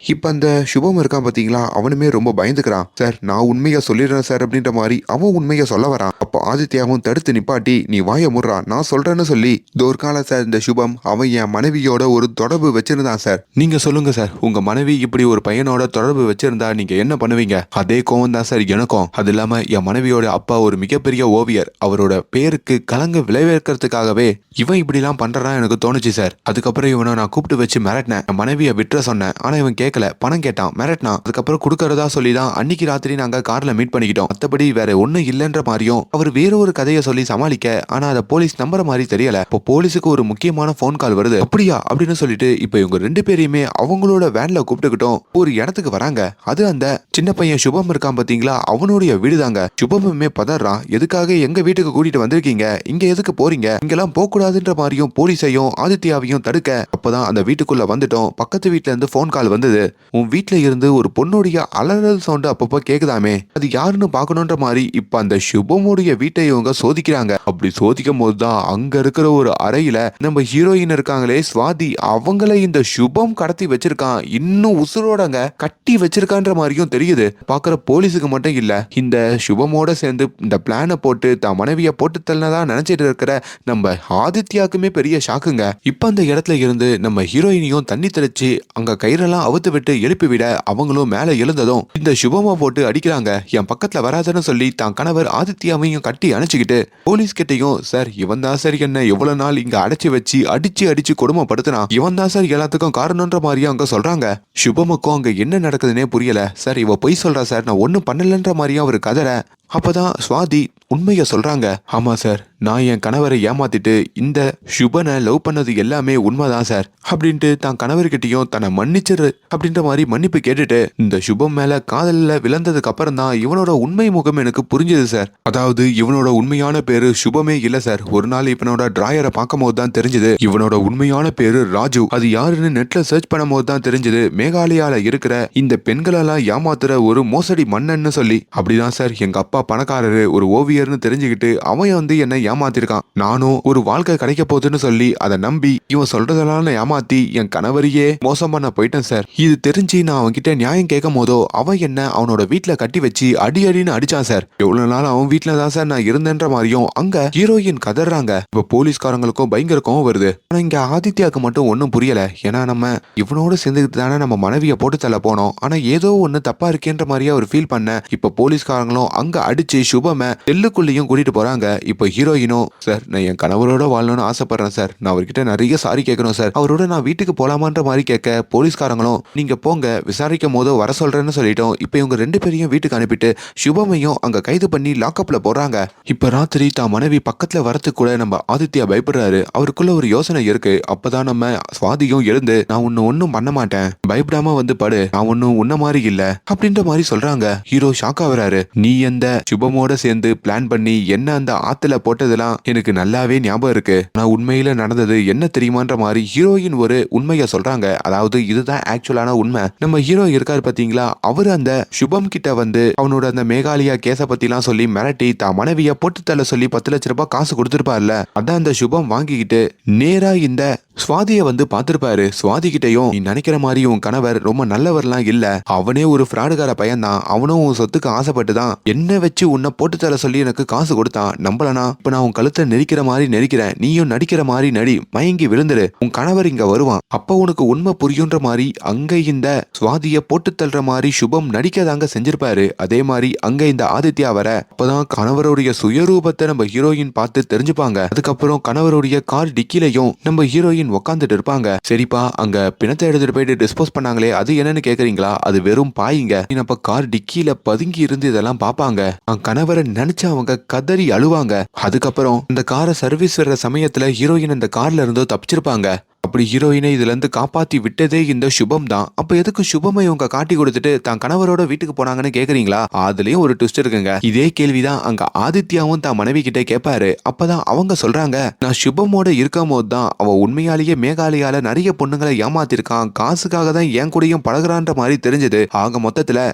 இப்ப அந்த சுபம் இருக்கான் பாத்தீங்களா, அவனுமே ரொம்ப பயந்துக்கிறான். சார் நான் உண்மையா சொல்லிடுறேன் சார் அப்படின்ற மாதிரி அவன் உண்மையா சொல்ல வரான். அப்போ ஆதித்யாவும் தடுத்து நிப்பாட்டி நீ வாய முடுறா, நான் சொல்றேன்னு சொல்லி தோற்கால சார் இந்த சுபம் அவன் என் மனைவியோட ஒரு தொடர்பு வச்சிருந்தான் சார், நீங்க சொல்லுங்க சார், உங்க மனைவி இப்படி ஒரு பையனோட தொடர்பு வச்சிருந்தா நீங்க என்ன பண்ணுவீங்க? அதே கோவம் தான் சார் எனக்கும். அது இல்லாம என் மனைவியோட அப்பா ஒரு மிகப்பெரிய ஓவியர், அவரோட பேருக்கு கலங்க விளைவிக்கிறதுக்காகவே இவன் இப்படி எல்லாம் பண்றான் எனக்கு தோணுச்சு சார். அதுக்கப்புறம் இவனை நான் கூப்பிட்டு வச்சு மிரட்டினேன், என் மனைவியை விட்டுற சொன்னேன், ஆனா இவன் கேட்கல, பணம் கேட்டான், மிரட்டினா, அதுக்கப்புறம் கொடுக்கறதா சொல்லி தான் அன்னைக்கு ராத்திரி நாங்க கார்ல மீட் பண்ணிக்கிட்டோம், மத்தபடி வேற ஒண்ணு இல்லன்ற மாதிரியும் அவர் வேற ஒரு கதையை சொல்லி சமாளிக்க, ஆனா அதை போலீஸ் நம்புற மாதிரி தெரியல. இப்போ போலீஸுக்கு ஒரு முக்கியமான போன் கால் வருது. அப்படியா அப்படின்னு சொல்லிட்டு இப்ப இவங்க ரெண்டு பேரையுமே அவங்களோட வேன்ல கூப்பிட்டுக்கிட்டோம் ஒரு இடத்துக்கு வராங்க. அது அந்த சின்ன பையன் சுபம் இருக்கான் பாத்தீங்களா, அவனுடைய வீடுதாங்க. சுபமுமே பதறான், எதுக்காக எங்க வீட்டுக்கு கூட்டிட்டு வந்திருக்கீங்க, இங்க எதுக்கு போறீங்க, இங்கெல்லாம் போக கூடாதுன்ற மாதிரியும் போலீஸையும் ஆதித்யாவையும் தடுக்க, அப்பதான் அந்த வீட்டுக்குள்ள வந்துட்டோம். பக்கத்து வீட்டுல இருந்து போன் கால் வந்தது. உன் வீட்டுல இருந்து ஒரு பொண்ணுடைய அலறல் சவுண்ட் அப்பப்போ கேக்குதாமே, அது யாருன்னு பாக்கணும்ன்ற மாதிரி இப்ப அந்த சுபமுடைய வீட்டை இவங்க சோதிக்கிறாங்க. அப்படி சோதிக்கும் போதுதான் அங்க இருக்கிற ஒரு அறையில நம்ம ஹீரோயின் இருக்காங்களே சுவாதி, அவங்கள இந்த சுபம் கடத்தி வச்சிருக்கான், இன்னும் உசுரோடங்க கட்டி வச்சிருக்கான்ற மாதிரியும் தெரியுது. பாக்குற போலீஸுக்கு மட்டும் இல்ல, இந்த சுபமோட சேர்ந்து இந்த பிளானை போட்டு தான் மனைவிய போட்டு தள்ளனதா நினைச்சிட்டு இருக்கிற நம்ம ஆதித்யாக்குமே பெரிய ஷாக்குங்க. இப்ப அந்த இடத்துல இருந்து நம்ம ஹீரோயினையும் தண்ணி தெளிச்சு அங்க கயிறெல்லாம் அவுத்து விட்டு எழுப்பி விட அவங்களும் மேல எழுந்ததும் இந்த சுபமா போட்டு அடிக்கிறாங்க. என் பக்கத்துல வராதுன்னு சொல்லி தான் கணவர் ஆதித்யாவையும் கட்டி அணைச்சுக்கிட்டு போலீஸ் கிட்டையும், சார் இவன் தான் சார் என்ன எவ்வளவு நாள் இங்க அடைச்சு வச்சு அடிச்சு கொடுமைப்படுத்தினா, இவன் தான் சார் எல்லாத்துக்கும் காரணம்ன்ற மாதிரியும் அங்க சொல்றாங்க. சுபமுக்கும் அங்க என்ன நடக்குதுன்னே புரியல. சார் இவ பொய் சொல்றா சார், நான் ஒண்ணும் பண்ணலன்ற மாதிரியும் அவர் கதற. அப்பதான் சுவாதி உண்மைய சொல்றாங்க. ஆமா சார், நான் என் கணவரை ஏமாத்திட்டு இந்த சுபனை லவ் பண்ணது எல்லாமே உண்மைதான் சார் அப்படின்ட்டு தான் கணவர்கிட்டையும் தன்னை மன்னிச்சிரு அப்படின்ற மாதிரி மன்னிப்பு கேட்டுட்டு இந்த சுபம் மேல காதல்ல விழுந்ததுக்கு அப்புறம் தான் இவனோட உண்மை முகம் எனக்கு புரிஞ்சது சார். அதாவது இவனோட உண்மையான பேரு சுபமே இல்ல சார். ஒரு நாள் இவனோட டிராயரை பார்க்கும் போது தான் தெரிஞ்சது இவனோட உண்மையான பேரு ராஜு. அது யாருன்னு நெட்ல சர்ச் பண்ணும் போது தான் தெரிஞ்சது மேகாலயால இருக்கிற இந்த பெண்களெல்லாம் ஏமாத்துற ஒரு மோசடி மன்னன்னு சொல்லி. அப்படிதான் சார் எங்க அப்பா அப்பா பணக்காரரு, ஒரு ஓவியர்னு தெரிஞ்சுக்கிட்டு அவன் வந்து என்ன ஏமாத்திருக்கான். நானும் ஒரு வாழ்க்கை கிடைக்க போகுதுன்னு சொல்லி அதை நம்பி இவன் சொல்றதெல்லாம் ஏமாத்தி என் கணவரையே மோசம் பண்ண போயிட்டேன் சார். இது தெரிஞ்சு நான் அவன்கிட்ட நியாயம் கேட்கும் போதோ அவன் என்ன அவனோட வீட்டுல கட்டி வச்சு அடி அடின்னு அடிச்சான் சார். எவ்வளவு நாள் அவன் வீட்டுல தான் சார் நான் இருந்தேன்ற மாதிரியும் அங்க ஹீரோயின் கதறாங்க. இப்ப போலீஸ்காரங்களுக்கும் பயங்கர கோவம் வருது. ஆனா இங்க ஆதித்யாவுக்கு மட்டும் ஒன்னும் புரியல. ஏன்னா நம்ம இவனோட சேர்ந்துக்கிட்டு தானே நம்ம மனைவியை போட்டு தள்ள போனோம். ஆனா ஏதோ ஒண்ணு தப்பா இருக்கேன்ற மாதிரியா ஒரு ஃபீல் பண்ண. இப்ப போலீஸ்காரங்களும் அங்க அடிச்சு சுபம செல்லுக்குள்ளேயும் கூட்டிட்டு போறாங்க. இப்ப ஹீரோயினும் சார் நான் என் கணவரோட வாழணும்னு ஆசைப்படுறேன் சார். நான் அவர்கிட்ட நிறைய சாரி கேட்கணும் சார். அவரோட நான் வீட்டுக்கு போலாமான்ற மாதிரி கேட்க போலீஸ்காரங்களும் நீங்க போங்க விசாரிக்கும் போதோ வர சொல்றேன்னு சொல்லிட்டோம். இப்ப இவங்க 2 பேரையும் வீட்டுக்கு அனுப்பிட்டு சுபமையும் அங்க கைது பண்ணி லாக்அப்ல போறாங்க. இப்ப ராத்திரி தான் மனைவி பக்கத்துல வரத்துக்கு கூட நம்ம ஆதித்யா பயப்படுறாரு. அவருக்குள்ள ஒரு யோசனை இருக்கு. அப்பதான் நம்ம சுவாதியும் எழுந்து நான் ஒன்னும் பண்ண மாட்டேன், பயப்படாம வந்து படு, நான் ஒன்னும் உன்ன மாதிரி இல்ல அப்படின்ற மாதிரி சொல்றாங்க. ஹீரோ ஷாக் ஆகுறாரு. நீ எந்த சுபமோட சேர்ந்து பிளான் பண்ணி என்ன அந்த ஆத்துல போட்டதெல்லாம் எனக்கு நல்லாவே ஞாபகம் இருக்கு. நான் உண்மையில நடந்தது என்ன தெரியுமான்ற மாதிரி ஹீரோயின் ஒரு உண்மைய சொல்றாங்க. அதாவது இதுதான் ஆக்சுவலான உண்மை. நம்ம ஹீரோ இருக்காரு பாத்தீங்களா, அவரு அந்த சுபம் கிட்ட வந்து அவனோட அந்த மேகாலயா கேஸ பத்தி எல்லாம் சொல்லி மிரட்டி தான் மனைவிய போட்டு தள்ள சொல்லி 10 லட்சம் ரூபாய் காசு கொடுத்திருப்பார்ல. அதான் அந்த சுபம் வாங்கிக்கிட்டு நேரா இந்த சுவாதிய வந்து பாத்திருப்பாரு. சுவாதி கிட்டையும் நீ நினைக்கிற மாதிரி உன் கணவர் ரொம்ப நல்லவர்லாம் இல்ல, அவனே ஒரு ஃப்ராடுகார பையன் தான், அவனும் உன் சொத்துக்கு ஆசைப்பட்டுதான் என்ன வச்சு உன்னை போட்டு தர சொல்லி எனக்கு காசு கொடுத்தான். நம்பலனா இப்ப நான் உன் கழுத்தை நெரிக்கிற மாதிரி நெரிக்கிறேன், நீயும் நடிக்கிற மாதிரி நடி, மயங்கி விழுந்துரு, உன் கணவர் இங்க வருவான், அப்ப உனக்கு உண்மை புரியுன்ற மாதிரி அங்க இந்த சுவாதிய போட்டு தள்ளுற மாதிரி சுபம் நடிக்கதாங்க செஞ்சிருப்பாரு. அதே மாதிரி அங்க இந்த ஆதித்யா வர அப்பதான் கணவருடைய சுயரூபத்தை நம்ம ஹீரோயின் பார்த்து தெரிஞ்சுப்பாங்க. அதுக்கப்புறம் கணவருடைய கார் டிக்கிலையும் நம்ம ஹீரோயின் உட்காந்துட்டு இருப்பாங்க. சரிப்பா அங்க பிணத்தை எடுத்துட்டு போயிட்டு டிஸ்போஸ் பண்ணாங்களே அது என்னன்னு கேக்குறீங்களா, அது வெறும் பாயிங்க. நம்ம கார் டிக்கில பதுங்கி இருந்து இதெல்லாம் பாப்பாங்க. கணவரை நினைச்சு அவங்க கதறி அழுவாங்க. அதுக்கப்புறம் இந்த காரை சர்வீஸ் வர்ற சமயத்துல ஹீரோயின் இந்த கார்ல இருந்தோ தப்பிச்சிருப்பாங்க. அப்படி ஹீரோயினை இதுல இருந்து காப்பாத்தி விட்டதே இந்த சுபம் தான். அப்ப எதுக்கு சுபமை இவங்க காட்டி கொடுத்துட்டு தான் கணவரோட வீட்டுக்கு போனாங்கன்னு கேக்குறீங்களா, அதுலயும் ஒரு ட்விஸ்ட் இருக்குங்க. இதே கேள்விதான் அங்க ஆதித்யாவும் தான் மனைவி கிட்ட கேட்பாரு. அப்பதான் அவங்க சொல்றாங்க நான் சுபமோட இருக்கும் போது தான் அவ உண்மையாலேயே மேகாலயால நிறைய பொண்ணுங்களை ஏமாத்திருக்கான், காசுக்காக தான் என் கூடயும் பழகுறான்ற மாதிரி தெரிஞ்சது. ஆக மொத்தத்துல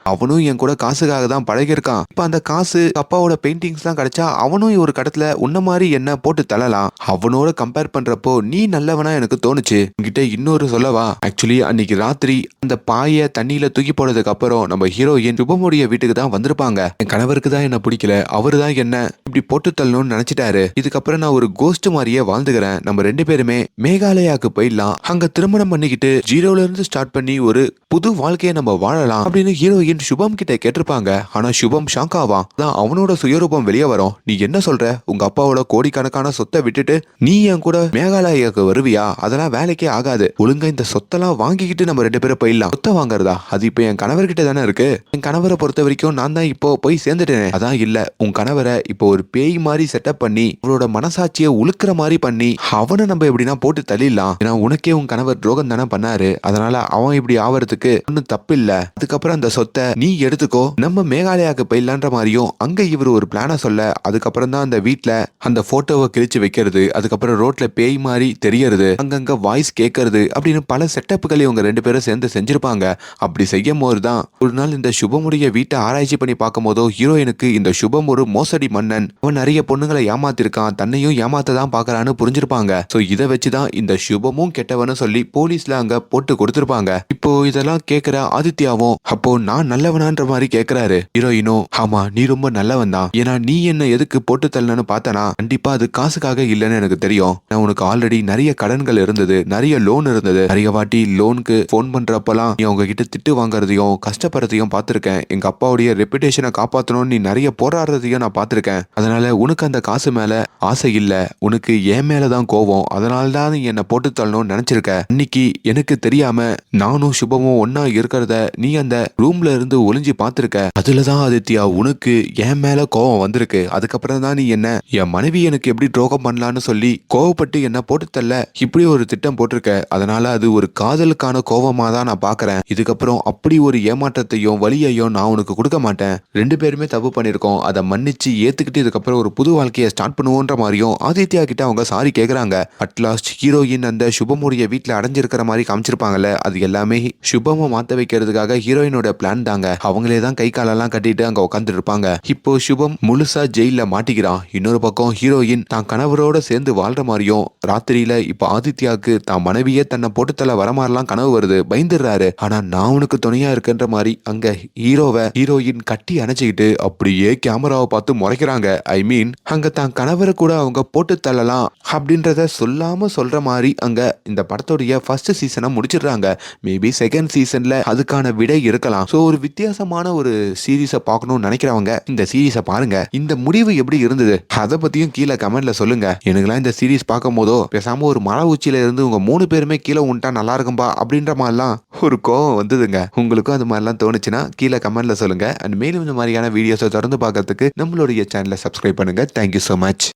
அவனும் என் கூட காசுக்காக தான் பழகிருக்கான். இப்ப அந்த காசு அப்பாவோட பெயிண்டிங்ஸ் தான் கிடைச்சா அவனும் ஒரு கடத்துல உன்ன மாதிரி என்ன போட்டு தள்ளலாம். அவனோட கம்பேர் பண்றப்போ நீ நல்லவனா எனக்கு தோணுச்சு. உன்கிட்ட இன்னொரு சொல்லவா, ஆக்சுவலி அன்னைக்கு ராத்திரி அந்த பாய தண்ணியில தூக்கி போனதுக்கு அப்புறம் நம்ம ஹீரோயின் சுபமுடைய வீட்டுக்கு தான் வந்திருப்பாங்க. என் கணவருக்கு தான் என்ன பிடிக்கல, அவரு தான் என்ன இப்படி போட்டு தள்ளணும்னு நினைச்சிட்டாரு. இதுக்கப்புறம் நான் ஒரு கோஸ்ட் மாதிரியே வாழ்ந்துக்கிறேன், நம்ம 2 பேருமே மேகாலயாக்கு போயிடலாம், அங்க திருமணம் பண்ணிக்கிட்டு ஜீரோல இருந்து ஸ்டார்ட் பண்ணி ஒரு புது வாழ்க்கையை நம்ம வாழலாம் அப்படின்னு ஹீரோயின் சுபம் கிட்ட கேட்டிருப்பாங்க. ஆனா சுபம் ஷாக் ஆவான். தான் அவனோட சுயரூபம் வெளியே வரும். நீ என்ன சொல்ற, உங்க அப்பாவோட கோடிக்கணக்கான சொத்தை விட்டுட்டு நீ என் கூட மேகாலயாக்கு வருவியா, அதெல்லாம் வேலைக்கே ஆகாது, ஒழுங்கா இந்த சொத்தெல்லாம் வாங்கிக்கிட்டு நம்ம 2 பேரும் போயிடலாம். சொத்தை வாங்குறதா, அது இப்ப என் கணவர்கிட்ட தானே இருக்கு, என் கணவரை பொறுத்த வரைக்கும் நான் தான் இப்போ போய் சேர்ந்துட்டேன். அதான் இல்ல, உன் கணவரை இப்போ ஒரு பேய் மாதிரி செட்டப் பண்ணி அவரோட மனசாட்சியை உழுக்கிற மாதிரி பண்ணி அவனை நம்ம எப்படின்னா போட்டு தள்ளிடலாம். ஏன்னா உனக்கே உன் கணவர் துரோகம் தானே பண்ணாரு, அதனால அவன் இப்படி ஆவறதுக்கு ஒன்னும் தப்பு இல்ல. அதுக்கப்புறம் அந்த சொத்தை நீ எடுத்துக்கோ, நம்ம மேகாலயாக்கு போயிடலான்ற மாதிரியும் அங்க இவர் ஒரு பிளான சொல்ல, அதுக்கப்புறம் தான் அந்த வீட்டுல அந்த போட்டோவை கிழிச்சு வைக்கிறது, அதுக்கப்புறம் ரோட்ல பேய் மாதிரி தெரியறது, அங்கங்க வாய்ஸ் கேட்கறது அப்படின்னு பல செட்டப்புகளை இவங்க 2 பேரும் சேர்ந்து செஞ்சிருப்பாங்க. அப்படி செய்யும் போதுதான் ஒரு நாள் இந்த சுபமுடைய வீட்டை ஆராய்ச்சி பண்ணி பார்க்கும் போதோ ஹீரோயினுக்கு இந்த சுபம் ஒரு மோசடி மன்னன், அவன் நிறைய பொண்ணுங்களை ஏமாத்திருக்கான், தன்னையும் ஏமாத்ததான் பாக்குறான்னு புரிஞ்சிருப்பாங்க. சோ இதை வச்சுதான் இந்த சுபமும் கெட்டவனு சொல்லி போலீஸ்ல அங்க போட்டு கொடுத்திருப்பாங்க. இப்போ இதெல்லாம் கேக்குற ஆதித்யாவும் அப்போ நான் நல்லவனான்ற மாதிரி கேக்குறாரு. ஹீரோயினும் ஆமா நீ ரொம்ப நல்லவன் தான், ஏன்னா நீ என்ன எதுக்கு போட்டு தள்ளனு பார்த்தனா கண்டிப்பா அது காசுக்காக இல்லன்னு எனக்கு தெரியும். நான் உனக்கு ஆல்ரெடி நிறைய கடன்கள் இருந்தது, நிறைய லோன் இருந்தது, நிறைய வாட்டி லோனுக்கு போன் பண்றப்பெல்லாம் நீ அவங்க கிட்ட திட்டு வாங்குறதையும் கஷ்டப்படுறதையும் பார்த்திருக்கேன். எங்க அப்பாவுடைய ரெப்புடேஷனை காப்பாற்றணும்னு நீ நிறைய போராடுறதையும் நான் பார்த்திருக்கேன். அதனால உனக்கு அந்த காசு மேல ஆசை இல்ல, உனக்கு என் மேலதான் கோவம், அதனாலதான் நீ என்ன போட்டு தள்ளணும்னு நினைச்சிருக்க. இன்னைக்கு எனக்கு தெரியாம நானும் சுபமும் ஒன்னா இருக்கிறத நீ அந்த ரூம்ல இருந்து ஒளிஞ்சு பார்த்திருக்க, அதுலதான் ஆதித்யா உனக்கு என் மேல கோவம் வந்திருக்கு. அதுக்கப்புறம் தான் நீ என்ன என் மனைவி எனக்கு எப்படி துரோகம் பண்ணலான்னு சொல்லி கோவப்பட்டு என்ன போட்டு தள்ள இப்படி ஒரு திட்டம் போட்டிருக்க. அதனால அது ஒரு காதலுக்கான கோவமா தான் நான் பாக்குறேன். இதுக்கப்புறம் அப்படி ஒரு ஏமாற்றத்தையும் வலியையும் நான் உனக்கு கொடுக்க மாட்டேன். 2 பேருமே தப்பு பண்ணிருக்கோம், அதை மன்னிச்சு ஏத்துக்கிட்டு இதுக்கப்புறம் ஒரு புது வாழ்க்கையை ஸ்டார்ட் பண்ணுவோன்ற மாதிரியும் ஆதித்யா கிட்ட அவங்க சாரி கேக்குறாங்க. அட்லாஸ்ட் ஹீரோயின் அந்த சுபமுடைய வீட்டுல அடைஞ்சிருக்கிற மாதிரி காமிச்சிருப்பாங்கல்ல, அது எல்லாமே சுபம மாத்த வைக்கிறதுக்காக ஹீரோயினோட பிளான் தான். மாட்டாங்க. அவங்களே தான் கை காலெல்லாம் கட்டிட்டு அங்க உட்காந்துட்டு இருப்பாங்க. இப்போ சுபம் முழுசா ஜெயில மாட்டிக்கிறான். இன்னொரு பக்கம் ஹீரோயின் தான் கணவரோட சேர்ந்து வாழ்ற மாதிரியும் ராத்திரியில இப்ப ஆதித்யாவுக்கு தான் மனைவியே தன்னை போட்டு தள்ள வர மாதிரிலாம் கனவு வருது. பயந்துடுறாரு. ஆனா நான் உனக்கு துணையா இருக்குன்ற மாதிரி அங்க ஹீரோயின் கட்டி அணைச்சிக்கிட்டு அப்படியே கேமராவை பார்த்து முறைக்கிறாங்க. ஐ மீன் அங்க தான் கணவரை கூட அவங்க போட்டு தள்ளலாம் அப்படின்றத சொல்லாம சொல்ற மாதிரி அங்க இந்த படத்தோடைய ஃபர்ஸ்ட் சீசனை முடிச்சிடுறாங்க. மேபி செகண்ட் சீசன்ல அதுக்கான விடை இருக்கலாம். ஸோ ஒரு வித்தியாசமான ஒரு சீரீஸை பார்க்கணும்னு நினைக்கிறவங்க இந்த சீரீஸை பாருங்க. இந்த முடிவு எப்படி இருந்தது அதை பத்தியும் கீழே கமெண்ட்ல சொல்லுங்க. எனக்குலாம் இந்த சீரீஸ் பார்க்கும் போதோ பேசாம ஒரு மலை உச்சியில இருந்து உங்க 3 பேருமே கீழே உண்டா நல்லா இருக்கும்பா அப்படின்ற மாதிரிலாம் ஒரு கோவம் வந்ததுங்க. உங்களுக்கும் அது மாதிரிலாம் தோணுச்சுன்னா கீழே கமெண்ட்ல சொல்லுங்க. அண்ட் மேலும் இந்த மாதிரியான வீடியோஸை தொடர்ந்து பார்க்கறதுக்கு நம்மளுடைய சேனலை சப்ஸ்கிரைப் பண்ணுங்க. Thank you so much.